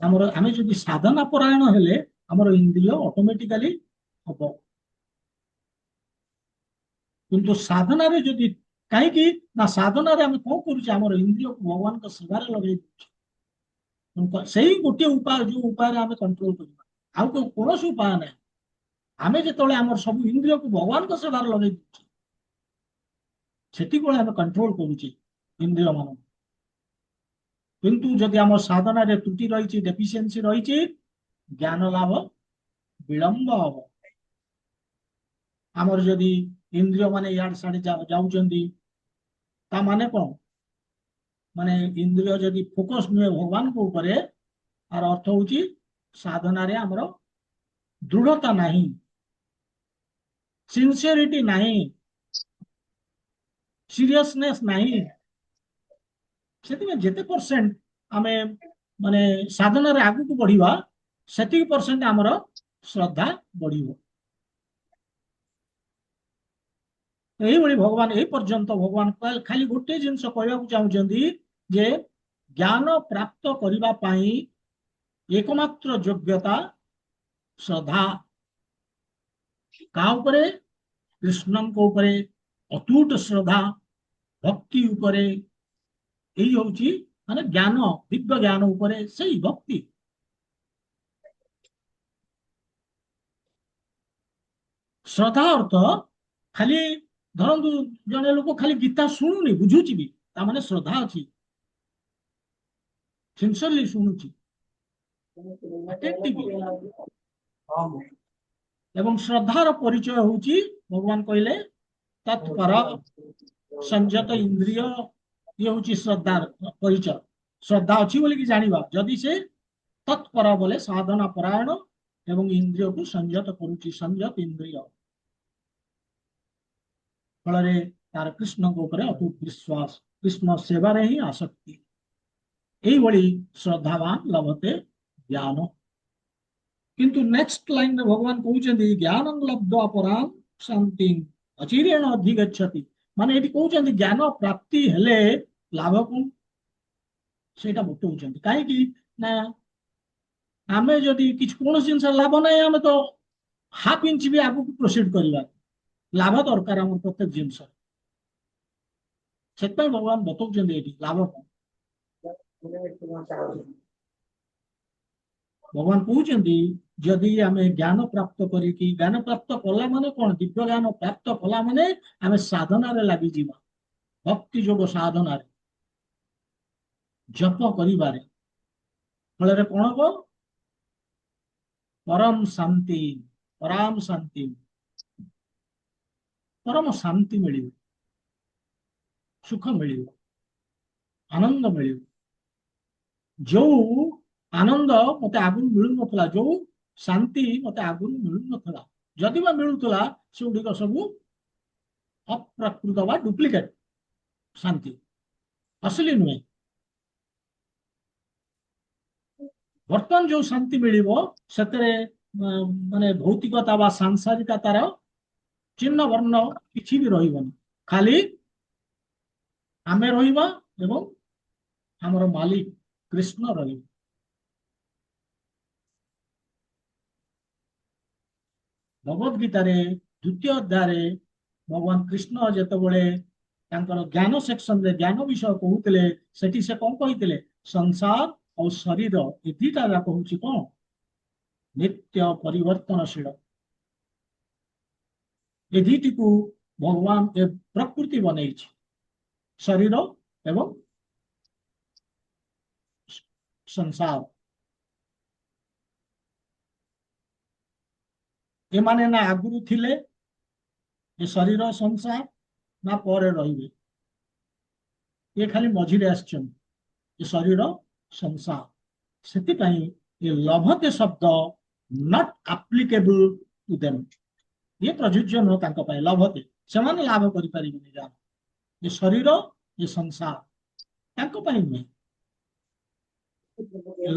ଆମର ଆମେ ଯଦି ସାଧନା ପରାୟଣ ହେଲେ ଆମର ଇନ୍ଦ୍ରିୟ ଅଟୋମେଟିକାଲି ହବ କିନ୍ତୁ ସାଧନାରେ ଯଦି କାହିଁକି ନା ସାଧନାରେ ଆମେ କଣ କରୁଛେ ଆମର ଇନ୍ଦ୍ରିୟକୁ ଭଗବାନଙ୍କ ସେବାରେ ଲଗେଇ ଦଉଛେ ସେଇ ଗୋଟିଏ ଉପାୟ ଯୋଉ ଉପାୟରେ ଆମେ କଣ୍ଟ୍ରୋଲ କରିବା ଆଉ କୌଣସି ଉପାୟ ନାହିଁ ଆମେ ଯେତେବେଳେ ଆମର ସବୁ ଇନ୍ଦ୍ରିୟକୁ ଭଗବାନଙ୍କ ସେବାରେ ଲଗେଇ ଦଉଛେ ସେତିକିବେଳେ ଆମେ କଣ୍ଟ୍ରୋଲ କରୁଛେ ଇନ୍ଦ୍ରିୟ ମାନଙ୍କୁ किंतु जदि आम साधना रे त्रुटि रही डेफिशिएंसी रही ज्ञान लाभ विलंब हम आमर जदि इंद्रिय माने याड साडे जाउचंदी ता माने कोन माने इंद्रिय जदि फोकस नुहे भगवान को ऊपर आर अर्थ होची ସାଧନାରେ ଆମର ଦୃଢତା ନାହିଁ, ସିନସିୟରିଟି ନାହିଁ, ସିରିୟସନେସ୍ ନାହିଁ। ସେଥିପାଇଁ ଯେତେ ପରସେଣ୍ଟ ଆମେ ମାନେ ସାଧନାରେ ଆଗକୁ ବଢିବା ସେତିକି ପରସେଣ୍ଟ ଆମର ଶ୍ରଦ୍ଧା ବଢିବ। ଏଇଭଳି ଭଗବାନ ଏଇ ପର୍ଯ୍ୟନ୍ତ ଭଗବାନ ଖାଲି ଗୋଟେ ଜିନିଷ କହିବାକୁ ଚାହୁଁଛନ୍ତି ଯେ ଜ୍ଞାନ ପ୍ରାପ୍ତ କରିବା ପାଇଁ ଏକମାତ୍ର ଯୋଗ୍ୟତା ଶ୍ରଦ୍ଧା। କାହା ଉପରେ? କୃଷ୍ଣଙ୍କ ଉପରେ ଅତୁଟ ଶ୍ରଦ୍ଧା, ଭକ୍ତି ଉପରେ। ଏଇ ହଉଛି ମାନେ ଜ୍ଞାନ, ଦିବ୍ୟ ଜ୍ଞାନ ଉପରେ ସେଇ ଭକ୍ତି। ଶ୍ରଦ୍ଧା ଅର୍ଥ ଖାଲି ଧରନ୍ତୁ ଜଣେ ଲୋକ ଖାଲି ଗୀତା ଶୁଣୁନି, ବୁଝୁଛି ବି, ତା ମାନେ ଶ୍ରଦ୍ଧା ଅଛି, ସିନସିୟରଲି ଶୁଣୁଛି, attentive। ଏବଂ ଶ୍ରଦ୍ଧାର ପରିଚୟ ହଉଛି ଭଗବାନ କହିଲେ ତତ୍ପର ସଂଯତ ଇନ୍ଦ୍ରିୟ। ଇଏ ହଉଛି ଶ୍ରଦ୍ଧାର ପରିଚୟ। ଶ୍ରଦ୍ଧା ଅଛି ବୋଲିକି ଜାଣିବା, ଯଦି ସେ ତତ୍ପର ବୋଲେ ସାଧନା ପରାୟଣ ଏବଂ ଇନ୍ଦ୍ରିୟକୁ ସଂଯତ କରୁଛି, ସଂଯତ ଇନ୍ଦ୍ରିୟ। ଫଳରେ ତାର କୃଷ୍ଣଙ୍କ ଉପରେ ଅତୁଟ ବିଶ୍ୱାସ, କୃଷ୍ଣ ସେବାରେ ହିଁ ଆସକ୍ତି। এইଭଳି ଶ୍ରଦ୍ଧାବାନ ଲଭତେ ଜ୍ଞାନ। କିନ୍ତୁ ନେକ୍ସଟ ଲାଇନରେ ଭଗବାନ କହୁଛନ୍ତି ଜ୍ଞାନଂ ଲବ୍ଧ୍ୱା ପରାଂ ଶାନ୍ତିଂ ଅଚିରେଣ ଅଧିଗଚ୍ଛତି। ମାନେ ଏଠି କହୁଛନ୍ତି ଜ୍ଞାନ ପ୍ରାପ୍ତି ହେଲେ ଲାଭ କଣ ସେଇଟା ବତଉଛନ୍ତି। କାହିଁକି ନା ଆମେ ଯଦି କିଛି କୌଣସି ଜିନିଷ ଲାଭ ନାହିଁ, ଆମେ ତ ହାଫ ଇଞ୍ଚ ବି ଆଗକୁ ପ୍ରୋସିଡ କରିବା। ଲାଭ ଦରକାର ଆମର ପ୍ରତ୍ୟେକ ଜିନିଷ। ସେଥିପାଇଁ ଭଗବାନ ବତଉଛନ୍ତି ଏଠି ଲାଭ କଣ। ଭଗବାନ କହୁଛନ୍ତି ଯଦି ଆମେ ଜ୍ଞାନ ପ୍ରାପ୍ତ କରିକି, ଜ୍ଞାନ ପ୍ରାପ୍ତ କଲା ମାନେ କଣ? ଦିବ୍ୟ ଜ୍ଞାନ ପ୍ରାପ୍ତ କଲା ମାନେ ଆମେ ସାଧନାରେ ଲାଗିଯିବା, ଭକ୍ତି ଯୋଗ ସାଧନାରେ, ଜପ କରିବାରେ। ଫଳରେ କଣ ହବ? ପରମ ଶାନ୍ତି, ପରାମ ଶାନ୍ତି, ପରମ ଶାନ୍ତି ମିଳିବ, ସୁଖ ମିଳିବ, ଆନନ୍ଦ ମିଳିବ। ଯୋଉ ଆନନ୍ଦ ମତେ ଆଗରୁ ମିଳୁନଥିଲା, ଯୋଉ ଶାନ୍ତି ମତେ ଆଗରୁ ମିଳୁନଥିଲା, ଯଦି ବା ମିଳୁଥିଲା ସେଗୁଡିକ ସବୁ ଅପ୍ରକୃତ ବା ଡୁପ୍ଲିକେଟ ଶାନ୍ତି, ଅସଲି ନୁହେଁ। ବର୍ତ୍ତମାନ ଯୋଉ ଶାନ୍ତି ମିଳିବ ସେଥିରେ ମାନେ ଭୌତିକତା ବା ସାଂସାରିକତାର ଚିହ୍ନ ବର୍ଣ୍ଣ କିଛି ବି ରହିବନି। ଖାଲି ଆମେ ରହିବା ଏବଂ ଆମର ମାଲିକ କୃଷ୍ଣ ରହିବ। ଭଗବତ ଗୀତାରେ ଦ୍ୱିତୀୟ ଅଧ୍ୟାୟରେ ଭଗବାନ କୃଷ୍ଣ ଯେତେବେଳେ ତାଙ୍କର ଜ୍ଞାନ ସେକ୍ସନରେ ଜ୍ଞାନ ବିଷୟ କହୁଥିଲେ, ସେଠି ସେ କଣ କହିଥିଲେ? ସଂସାର ଆଉ ଶରୀର ଏ ଦିଟା ଯାକ ହଉଛି କଣ? ନିତ୍ୟ ପରିବର୍ତ୍ତନଶୀଳ। ଏ ଦିଟିକୁ ଭଗବାନ ଏ ପ୍ରକୃତି ବନେଇଛି, ଶରୀର ଏବଂ ସଂସାର। ଏମାନେ ନା ଆଗରୁ ଥିଲେ ଏ ଶରୀର ସଂସାର, ନା ପରେ ରହିବେ। ଏ ଖାଲି ମଝିରେ ଆସିଛନ୍ତି, ଏ ଶରୀର ସଂସାର। ସେଥିପାଇଁ ଏ ଲଭତେ ଶବ୍ଦ ନଟ୍ ଆପ୍ଲିକେବଲ ଟୁ ଦେମ୍। ଇଏ ପ୍ରଯୁଜ୍ୟ ନୁହଁ ତାଙ୍କ ପାଇଁ। ଲଭତେ ସେମାନେ ଲାଭ କରିପାରିବେନି ଯାହା। ଏ ଶରୀର, ଏ ସଂସାର ତାଙ୍କ ପାଇଁ ନୁହେଁ।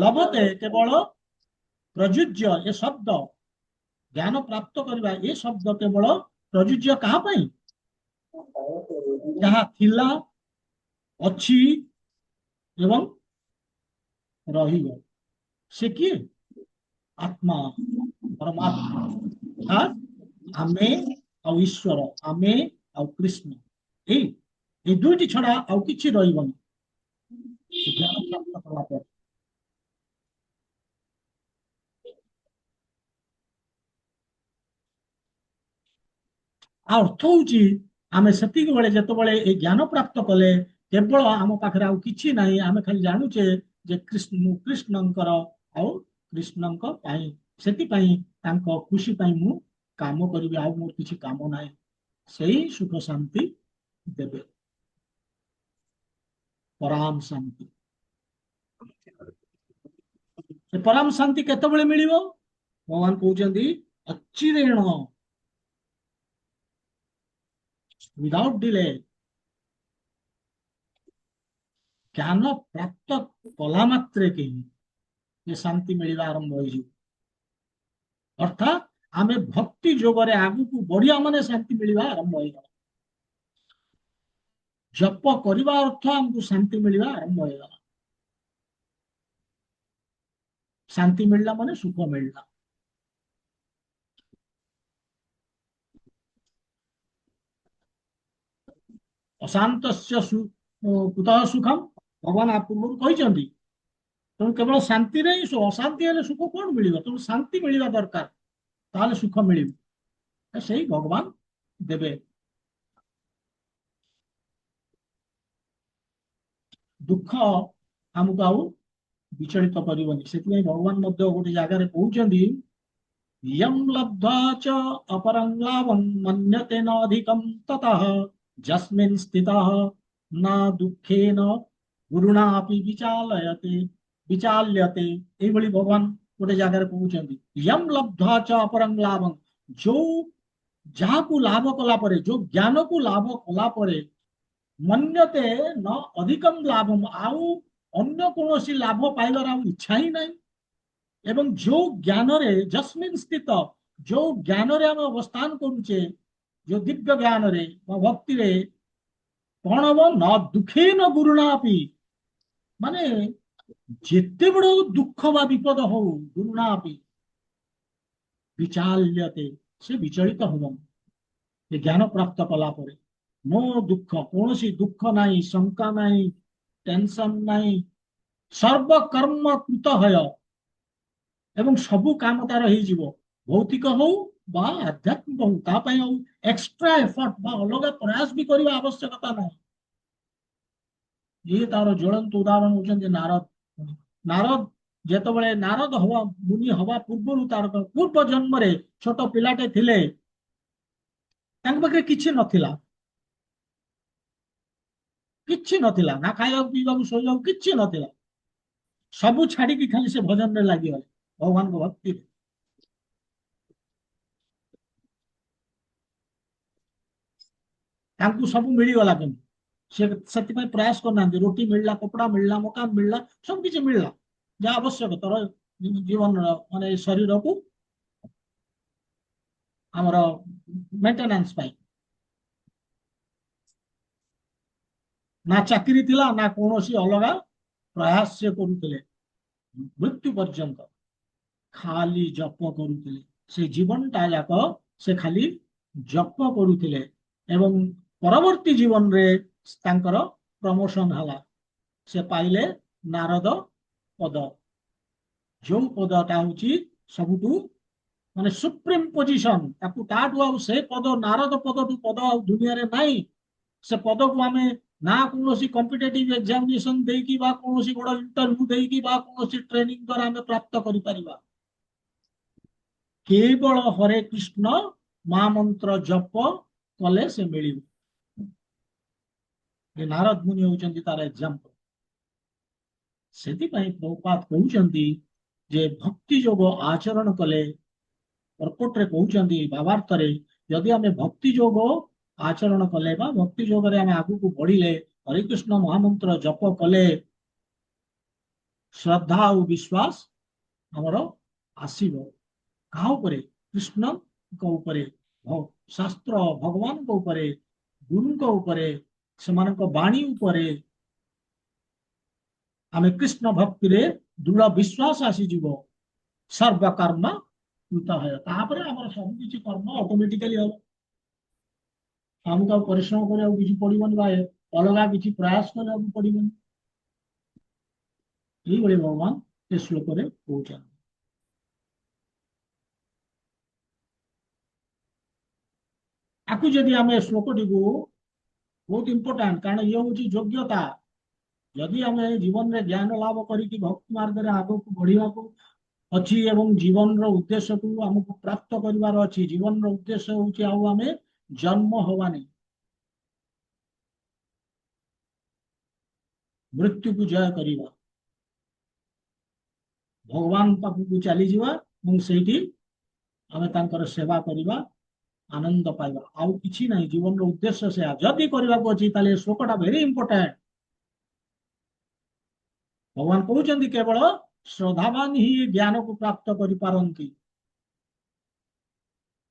ଲଭତେ କେବଳ ପ୍ରଯୁଜ୍ୟ ଏ ଶବ୍ଦ, ଜ୍ଞାନ ପ୍ରାପ୍ତ କରିବା ଏ ଶବ୍ଦ କେବଳ ପ୍ରଯୁଜ୍ୟ କାହା ପାଇଁ? ଯାହା ଥିଲା, ଅଛି ଏବଂ ରହିବ। ସେ କିଏ? ଆତ୍ମା, ପରମାତ୍ମା। ଆମେ ଆଉ ଈଶ୍ୱର, ଆମେ ଆଉ କୃଷ୍ଣ। ଏଇ ଦୁଇଟି ଛଡା ଆଉ କିଛି ରହିବନି ଜ୍ଞାନ ପ୍ରାପ୍ତ କଲା ପରେ। ଅର୍ଥ ହଉଛି ଆମେ ସେତିକି ବେଳେ ଯେତେବେଳେ ଏଇ ଜ୍ଞାନ ପ୍ରାପ୍ତ କଲେ କେବଳ ଆମ ପାଖରେ ଆଉ କିଛି ନାହିଁ, ଆମେ ଖାଲି ଜାଣୁଛେ ଯେ କୃଷ୍ଣଙ୍କର ଆଉ କୃଷ୍ଣଙ୍କ ପାଇଁ। ସେଥିପାଇଁ ତାଙ୍କ ଖୁସି ପାଇଁ ମୁଁ କାମ କରିବି, ଆଉ ମୋର କିଛି କାମ ନାହିଁ। ସେଇ ସୁଖ ଶାନ୍ତି ଦେବେ, ପରାମ ଶାନ୍ତି। ସେ ପରମ ଶାନ୍ତି କେତେବେଳେ ମିଳିବ? ଭଗବାନ କହୁଛନ୍ତି ଅଚିରେଣ, ୱିଦାଉଟ୍ ଡିଲେ। ଜ୍ଞାନ ପ୍ରାପ୍ତ କଲା ମାତ୍ରେ କେହି ଏ ଶାନ୍ତି ମିଳିବା ଆରମ୍ଭ ହେଇଯିବ। ଅର୍ଥାତ୍ ଆମେ ଭକ୍ତି ଯୋଗରେ ଆଗକୁ ବଢିବା ମାନେ ଶାନ୍ତି ମିଳିବା ଆରମ୍ଭ ହେଇଗଲା। ଜପ କରିବା ଅର୍ଥ ଆମକୁ ଶାନ୍ତି ମିଳିବା ଆରମ୍ଭ ହେଇଗଲା। ଶାନ୍ତି ମିଳିଲା ମାନେ ସୁଖ ମିଳିଲା। ଅଶାନ୍ତସ୍ୟ କୁତଃ ସୁଖମ୍, ଭଗବାନ ପୂର୍ବରୁ କହିଛନ୍ତି। ତେଣୁ କେବଳ ଶାନ୍ତିରେ ହିଁ ଅଶାନ୍ତି ହେଲେ ସୁଖ କଣ ମିଳିବ? ତେଣୁ ଶାନ୍ତି ମିଳିବା ଦରକାର, ତାହେଲେ ସୁଖ ମିଳିବ। ସେଇ ଭଗବାନ ଦେବେ। ଦୁଃଖ ଆମକୁ ଆଉ ବିଚଳିତ କରିବନି। ସେଥିପାଇଁ ଭଗବାନ ମଧ୍ୟ ଗୋଟେ ଜାଗାରେ କହୁଛନ୍ତି, ୟମ୍ ଲବ୍ଧ୍ୱା ଚ ଅପରଂ ଲାଭଂ ମନ୍ୟତେ ନ ଅଧିକଂ ତତଃ ଯସ୍ମିନ୍ ସ୍ଥିତଃ ন ଦୁଃଖେନ ଗୁରୁଣାପି ବିଚାଲ୍ୟତେ। ଏଇଭଳି ଭଗବାନ ଗୋଟେ ଜାଗାରେ କହୁଛନ୍ତି, ୟମ୍ ଲବ୍ଧ୍ୱା ଚ ଅପରଂ ଲାଭଂ, ଯୋଉ ଯାହାକୁ ଲାଭ କଲା ପରେ, ଯୋଉ ଜ୍ଞାନକୁ ଲାଭ କଲା ପରେ, ମନ୍ୟତେ ନ ଅଧିକଂ ଲାଭం, ଆଉ ଅନ୍ୟ କୌଣସି ଲାଭ ପାଇବାର ଆଉ ଇଚ୍ଛା ହିଁ ନାହିଁ। ଏବଂ ଯୋଉ ଜ୍ଞାନରେ ଯସ୍ମିନ୍ ସ୍ଥିତ, ଯୋଉ ଜ୍ଞାନରେ ଆମେ ଅବସ୍ଥାନ କରୁଛେ, ଯୋଉ ଦିବ୍ୟ ଜ୍ଞାନରେ ବା ଭକ୍ତିରେ, କଣ ହବ? ନ ଦୁଃଖେନ ଗୁରୁଣାପି, ମାନେ ଯେତେ ବଡ ଦୁଃଖ ବା ବିପଦ ହଉ, ଗୁରୁଣାପି ବିଚାଲ୍ୟତେ, ସେ ବିଚଳିତ ହବନି। ଏ ଜ୍ଞାନ ପ୍ରାପ୍ତ କଲା ପରେ ମୋ ଦୁଃଖ, କୌଣସି ଦୁଃଖ ନାହିଁ, ଶଙ୍କା ନାହିଁ, ଟେନସନ ନାହିଁ, ସର୍ବକର୍ମ କୃତ ହୟ, ଏବଂ ସବୁ କାମ ତାର ହେଇଯିବ। ଭୌତିକ ହଉ ବା ଆଧ୍ୟାତ୍ମିକ ହଉ, ତା ପାଇଁ ଆଉ ଏକ୍ସଟ୍ରା ଏଫର୍ଟ ବା ଅଲଗା ପ୍ରୟାସ ବି କରିବା ଆବଶ୍ୟକତା ନାହିଁ। ଇଏ ତାର ଜ୍ୱଳନ୍ତ ଉଦାହରଣ ହଉଛନ୍ତି ନାରଦ। ନାରଦ ଯେତେବେଳେ ନାରଦ ହବା ମୁନି ହବା ପୂର୍ବରୁ, ତାର ପୂର୍ବ ଜନ୍ମରେ ଛୋଟ ପିଲାଟେ ଥିଲେ, ତାଙ୍କ ପାଖରେ କିଛି ନଥିଲା, କିଛି ନଥିଲା, ନା ଖାଇବାକୁ ପିଇବାକୁ ଶୋଇବାକୁ କିଛି ନଥିଲା। ସବୁ ଛାଡିକି ଖାଲି ସେ ଭଜନରେ ଲାଗିଗଲେ, ଭଗବାନଙ୍କ ଭକ୍ତିରେ। ତାଙ୍କୁ ସବୁ ମିଳିଗଲା, କିନ୍ତୁ ସେ ସେଥିପାଇଁ ପ୍ରୟାସ କରୁନାହାନ୍ତି। ରୋଟି ମିଳିଲା, କପଡା ମିଳିଲା, ମକାନ ମିଳିଲା, ସବୁ କିଛି ମିଳିଲା, ଯାହା ଆବଶ୍ୟକ ତୋର ଜୀବନର, ମାନେ ଶରୀରକୁ ଆମର ମେଣ୍ଟେନାନ୍ସ ପାଇଁ। ନା ଚାକିରି ଥିଲା, ନା କୌଣସି ଅଲଗା ପ୍ରୟାସ ସେ କରୁଥିଲେ। ମୃତ୍ୟୁ ପର୍ଯ୍ୟନ୍ତ ଖାଲି ଜପ କରୁଥିଲେ। ସେ ଜୀବନଟା ଯାକ ସେ ଖାଲି ଜପ କରୁଥିଲେ। ଏବଂ ପରବର୍ତ୍ତୀ ଜୀବନରେ ତାଙ୍କର ପ୍ରମୋଶନ ହେଲା, ସେ ପାଇଲେ ନାରଦ ପଦ, ଯୋଉ ପଦଟା ହଉଛି ସବୁଠୁ ମାନେ ସୁପ୍ରିମ ପୋଜିସନ। ତାକୁ ତାଠୁ ଆଉ ସେ ପଦ, ନାରଦ ପଦଠୁ ପଦ ଆଉ ଦୁନିଆରେ ନାହିଁ। ସେ ପଦକୁ ଆମେ ନା କୌଣସି କମ୍ପିଟେଟିଭ ଏକ୍ସାମିନେସନ ଦେଇକି, ବା କୌଣସି ବଡ ଇଣ୍ଟରଭ୍ୟୁ ଦେଇକି, ବା କୌଣସି ଟ୍ରେନିଂ ଦ୍ୱାରା ଆମେ ପ୍ରାପ୍ତ କରିପାରିବା। କେବଳ ହରେ କୃଷ୍ଣ ମହାମନ୍ତ୍ର ଜପ କଲେ ସେ ମିଳିବ। ନାରଦ ମୁନି ହଉଛନ୍ତି ତାର ଏକ୍ସାମ୍ପଲ। ସେଥିପାଇଁ ପ୍ରଭୁପାଦ କହୁଛନ୍ତି ଯେ ଭକ୍ତି ଯୋଗ ଆଚରଣ କଲେ, କର୍କଟରେ କହୁଛନ୍ତି ଭାବାର୍ଥରେ, ଯଦି ଆମେ ଭକ୍ତି ଯୋଗ ଆଚରଣ କଲେ ବା ଭକ୍ତି ଯୋଗରେ ଆମେ ଆଗକୁ ବଢିଲେ, ହରିକୃଷ୍ଣ ମହାମନ୍ତ୍ର ଜପ କଲେ, ଶ୍ରଦ୍ଧା ଆଉ ବିଶ୍ୱାସ ଆମର ଆସିବ। କାହା ଉପରେ? କୃଷ୍ଣଙ୍କ ଉପରେ, ଶାସ୍ତ୍ର, ଭଗବାନଙ୍କ ଉପରେ, ଗୁରୁଙ୍କ ଉପରେ, ସେମାନଙ୍କ ବାଣୀ ଉପରେ। ଆମେ କୃଷ୍ଣ ଭକ୍ତିରେ ଦୃଢ ବିଶ୍ୱାସ ଆସିଯିବ। ସର୍ବକର୍ମ କୃତ ହୟ, ତାପରେ ଆମର ସବୁ କିଛି କର୍ମ ଅଟୋମେଟିକାଲି ହବ। ଆମକୁ ଆଉ ପରିଶ୍ରମ କରିବାକୁ କିଛି ପଡିବନି, ବା ଅଲଗା କିଛି ପ୍ରୟାସ କରିବାକୁ ପଡିବନି। এইଭଳି ଭଗବାନ ଏ ଶ୍ଲୋକରେ କହୁଛନ୍ତି। ଆକୁ ଯଦି ଆମେ ଶ୍ଲୋକଟିକୁ, ବହୁତ ଇମ୍ପୋର୍ଟାଣ୍ଟ, କାରଣ ଇଏ ହଉଛି ଯୋଗ୍ୟତା। ଯଦି ଆମେ ଜୀବନରେ ଜ୍ଞାନ ଲାଭ କରିକି ଭକ୍ତି ମାର୍ଗରେ ଆଗକୁ ବଢିବାକୁ ଅଛି ଏବଂ ଜୀବନର ଉଦ୍ଦେଶ୍ୟକୁ ଆମକୁ ପ୍ରାପ୍ତ କରିବାର ଅଛି, ଜୀବନର ଉଦ୍ଦେଶ୍ୟ ହଉଛି ଆଉ ଆମେ ଜନ୍ମ ହବାନି, ମୃତ୍ୟୁକୁ ଜୟ କରିବା। ଭଗବାନ ପାଖକୁ ଚାଲିଯିବା ଏବଂ ସେଇଠି ଆମେ ତାଙ୍କର ସେବା କରିବା, ଆନନ୍ଦ ପାଇବା, ଆଉ କିଛି ନାହିଁ। ଜୀବନର ଉଦ୍ଦେଶ୍ୟ ସେୟା। ଯଦି କରିବାକୁ ଅଛି ତାହେଲେ ଏ ଶ୍ଲୋକଟା ଭେରି ଇମ୍ପୋର୍ଟାଣ୍ଟ। ଭଗବାନ କହୁଛନ୍ତି କେବଳ ଶ୍ରଦ୍ଧାବାନ ହିଁ ଜ୍ଞାନକୁ ପ୍ରାପ୍ତ କରିପାରନ୍ତି।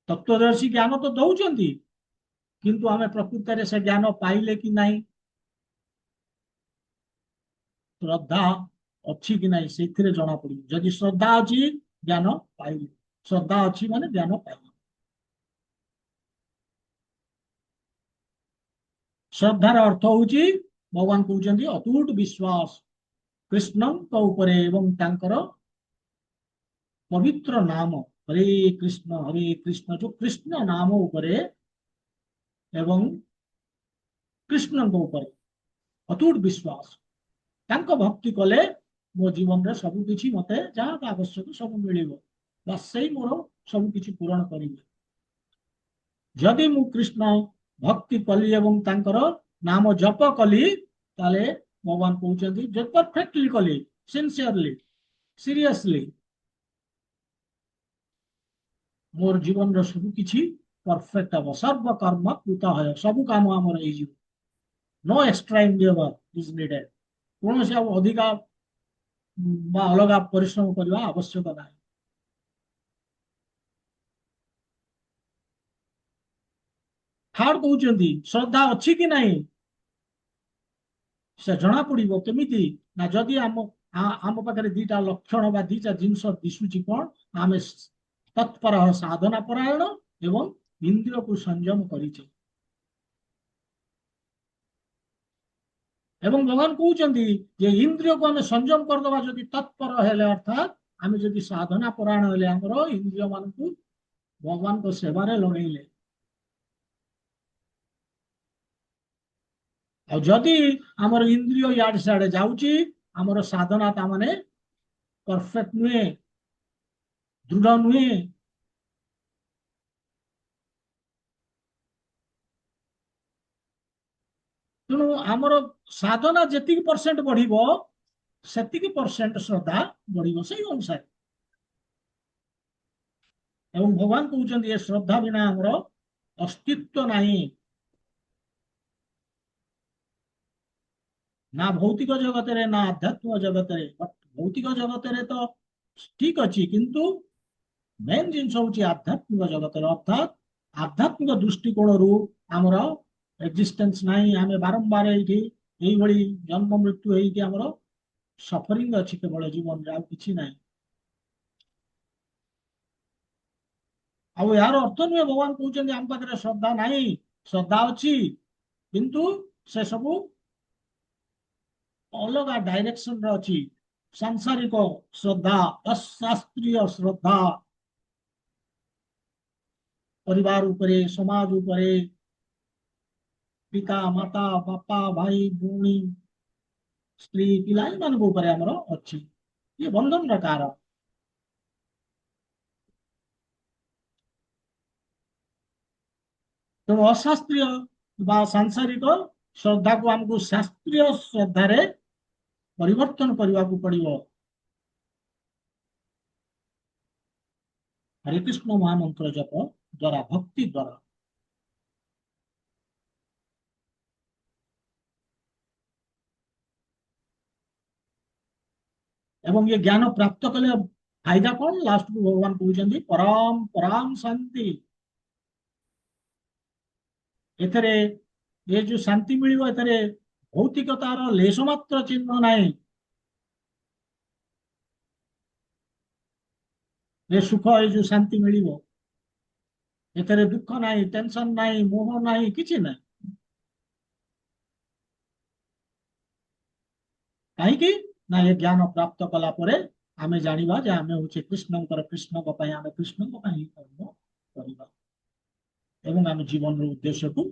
ତତ୍ତ୍ୱଦର୍ଶୀ ଜ୍ଞାନ ତ ଦଉଛନ୍ତି, କିନ୍ତୁ ଆମେ ପ୍ରକୃତରେ ସେ ଜ୍ଞାନ ପାଇଲେ କି ନାହିଁ, ଶ୍ରଦ୍ଧା ଅଛି କି ନାହିଁ ସେଇଥିରେ ଜଣା ପଡିବ। ଯଦି ଶ୍ରଦ୍ଧା ଅଛି ଜ୍ଞାନ ପାଇଲେ, ଶ୍ରଦ୍ଧା ଅଛି ମାନେ ଜ୍ଞାନ ପାଇଲେ। ଶ୍ରଦ୍ଧାର ଅର୍ଥ ହଉଛି ଭଗବାନ କହୁଛନ୍ତି ଅତୁଟ ବିଶ୍ୱାସ କୃଷ୍ଣଙ୍କ ଉପରେ ଏବଂ ତାଙ୍କର ପବିତ୍ର ନାମ ହରେ କୃଷ୍ଣ ଯୋଉ କୃଷ୍ଣ ନାମ ଉପରେ ଏବଂ କୃଷ୍ଣଙ୍କ ଉପରେ ଅତୁଟ ବିଶ୍ୱାସ। ତାଙ୍କ ଭକ୍ତି କଲେ ମୋ ଜୀବନରେ ସବୁ କିଛି ମତେ ଯାହା ଆବଶ୍ୟକ ସବୁ ମିଳିବ, ବାସ୍ ସେଇ ମୋର ସବୁ କିଛି ପୂରଣ କରିବେ। ଯଦି ମୁଁ କୃଷ୍ଣ ଭକ୍ତି କଲି ଏବଂ ତାଙ୍କର ନାମ ଜପ କଲି, ତାହେଲେ ଭଗବାନ କହୁଛନ୍ତି ଯେ ପରଫେକ୍ଟଲି କଲି, ସିନସିୟରଲି, ସିରିୟସଲି, ମୋର ଜୀବନର ସବୁ କିଛି ପରଫେକ୍ଟ ହବ। ସର୍ବ କର୍ମ କୃତ ହୟ, ସବୁ କାମ ଆମର ହେଇଯିବ। No extra endeavour is needed. କୌଣସି ଆଉ ଅଧିକା ବା ଅଲଗା ପରିଶ୍ରମ କରିବା ଆବଶ୍ୟକ ନାହିଁ। ଥାର୍ଡ କହୁଛନ୍ତି ଶ୍ରଦ୍ଧା ଅଛି କି ନାହିଁ ସେ ଜଣା ପଡିବ କେମିତି ନା, ଯଦି ଆମ ପାଖରେ ଦିଟା ଲକ୍ଷଣ ବା ଦିଟା ଜିନିଷ ଦିଶୁଛି, କଣ ଆମେ ତତ୍ପର ସାଧନା ପରାୟଣ ଏବଂ ଇନ୍ଦ୍ରିୟକୁ ସଂଯମ କରିଛେ। ଏବଂ ଭଗବାନ କହୁଛନ୍ତି ଯେ ଇନ୍ଦ୍ରିୟକୁ ଆମେ ସଂଯମ କରିଦବା ଯଦି ତତ୍ପର ହେଲେ, ଅର୍ଥାତ ଆମେ ଯଦି ସାଧନା ପରାୟଣ ହେଲେ, ଆମର ଇନ୍ଦ୍ରିୟ ମାନଙ୍କୁ ଭଗବାନଙ୍କ ସେବାରେ ଲଗେଇଲେ। ଆଉ ଯଦି ଆମର ଇନ୍ଦ୍ରିୟ ଇଆଡେ ସିଆଡେ ଯାଉଛି, ଆମର ସାଧନା ତା ମାନେ ପରଫେକ୍ଟ ନୁହେଁ, ଦୃଢ ନୁହେଁ। ତେଣୁ ଆମର ସାଧନା ଯେତିକି ପରସେଣ୍ଟ ବଢିବ, ସେତିକି ପରସେଣ୍ଟ ଶ୍ରଦ୍ଧା ବଢିବ ସେଇ ଅନୁସାରେ। ଏବଂ ଭଗବାନ କହୁଛନ୍ତି ଏ ଶ୍ରଦ୍ଧା ବିନା ଆମର ଅସ୍ତିତ୍ୱ ନାହିଁ। ନା ଭୌତିକ ଜଗତରେ ନା ଆଧ୍ୟାତ୍ମିକ ଜଗତରେ। ଭୌତିକ ଜଗତରେ ତ ଠିକ ଅଛି, କିନ୍ତୁ ମେନ୍ ଜିନିଷ ହଉଛି ଆଧ୍ୟାତ୍ମିକ ଜଗତରେ, ଅର୍ଥାତ ଆଧ୍ୟାତ୍ମିକ ଦୃଷ୍ଟିକୋଣରୁ ଆମର ଏକ୍ଜିଷ୍ଟେନ୍ସ ନାହିଁ। ଆମେ ବାରମ୍ବାର ଏଇଠି ଏଇଭଳି ଜନ୍ମ ମୃତ୍ୟୁ ହେଇକି ଆମର ସଫରିଂ ଅଛି କେବଳ ଜୀବନରେ, ଆଉ କିଛି ନାହିଁ। ଆଉ ଏହାର ଅର୍ଥ ନୁହେଁ ଭଗବାନ କହୁଛନ୍ତି ଆମ ପାଖରେ ଶ୍ରଦ୍ଧା ନାହିଁ, ଶ୍ରଦ୍ଧା ଅଛି, କିନ୍ତୁ ସେ ସବୁ ଅଲଗା ଡାଇରେକ୍ସନରେ ଅଛି। ସାଂସାରିକ ଶ୍ରଦ୍ଧା, ଅଶାସ୍ତ୍ରୀୟ ଶ୍ରଦ୍ଧା, ପରିବାର ଉପରେ, ସମାଜ ଉପରେ, ପିତା ମାତା ବାପା ଭାଇ ଭଉଣୀ ସ୍ତ୍ରୀ ପିଲା ଏମାନଙ୍କ ଉପରେ ଆମର ଅଛି। ଇଏ ବନ୍ଧନର କାରଣ। ତେଣୁ ଅଶାସ୍ତ୍ରୀୟ ବା ସାଂସାରିକ ଶ୍ରଦ୍ଧାକୁ ଆମକୁ ଶାସ୍ତ୍ରୀୟ ଶ୍ରଦ୍ଧାରେ ପରିବର୍ତ୍ତନ କରିବାକୁ ପଡିବ। ହରେକୃଷ୍ଣ ମହାମନ୍ତ୍ର ଜପ ଦ୍ୱାରା, ଭକ୍ତି ଦ୍ୱାରା। ଏବଂ ଏ ଜ୍ଞାନ ପ୍ରାପ୍ତ କଲେ ଫାଇଦା କଣ? ଲାଷ୍ଟକୁ ଭଗବାନ କହୁଛନ୍ତି ପରାମ ପରାମ ଶାନ୍ତି। ଏଥିରେ ଏ ଯୋଉ ଶାନ୍ତି ମିଳିବ, ଏଥିରେ ଭୌତିକତାର ଲେଶ ମାତ୍ର ଚିହ୍ନ ନାହିଁ। ଏ ସୁଖ, ଏ ଯୋଉ ଶାନ୍ତି ମିଳିବ, ଏଥିରେ ଦୁଃଖ ନାହିଁ, ଟେନସନ ନାହିଁ, ମୋହ ନାହିଁ, କିଛି ନାହିଁ। କାହିଁକି ନା ଏ ଜ୍ଞାନ ପ୍ରାପ୍ତ କଲା ପରେ ଆମେ ଜାଣିବା ଯେ ଆମେ ହଉଛେ କୃଷ୍ଣଙ୍କର, କୃଷ୍ଣଙ୍କ ପାଇଁ, ଆମେ କୃଷ୍ଣଙ୍କ ପାଇଁ ହିଁ କର୍ମ କରିବା ଏବଂ ଆମେ ଜୀବନର ଉଦ୍ଦେଶ୍ୟକୁ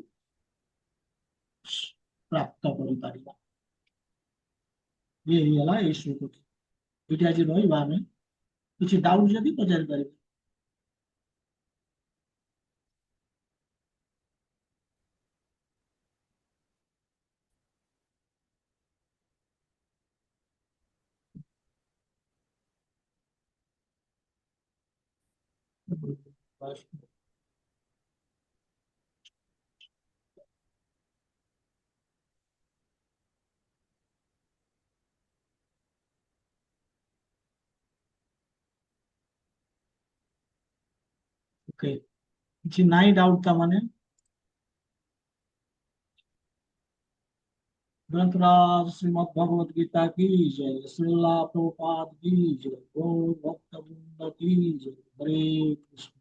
ପ୍ରାପ୍ତ କରିପାରିବା। ଇଏ ହେଇଗଲା ଏଇ ଶ୍ଲୋକଟି। ଏଇଠି ଆଜି ରହିବା। ଆମେ କିଛି ଡାଉଟ ଯଦି ପଚାରି ପାରିବେ। ओके, କିଛି ନାଇଁ ଡାଉଟ୍ ତା ମାନେ ग्रंथराज श्रीमद् भगवत गीता की जय, श्रीला प्रभुपाद की जय, गौर भक्त वृंद की जय, हरे कृष्ण।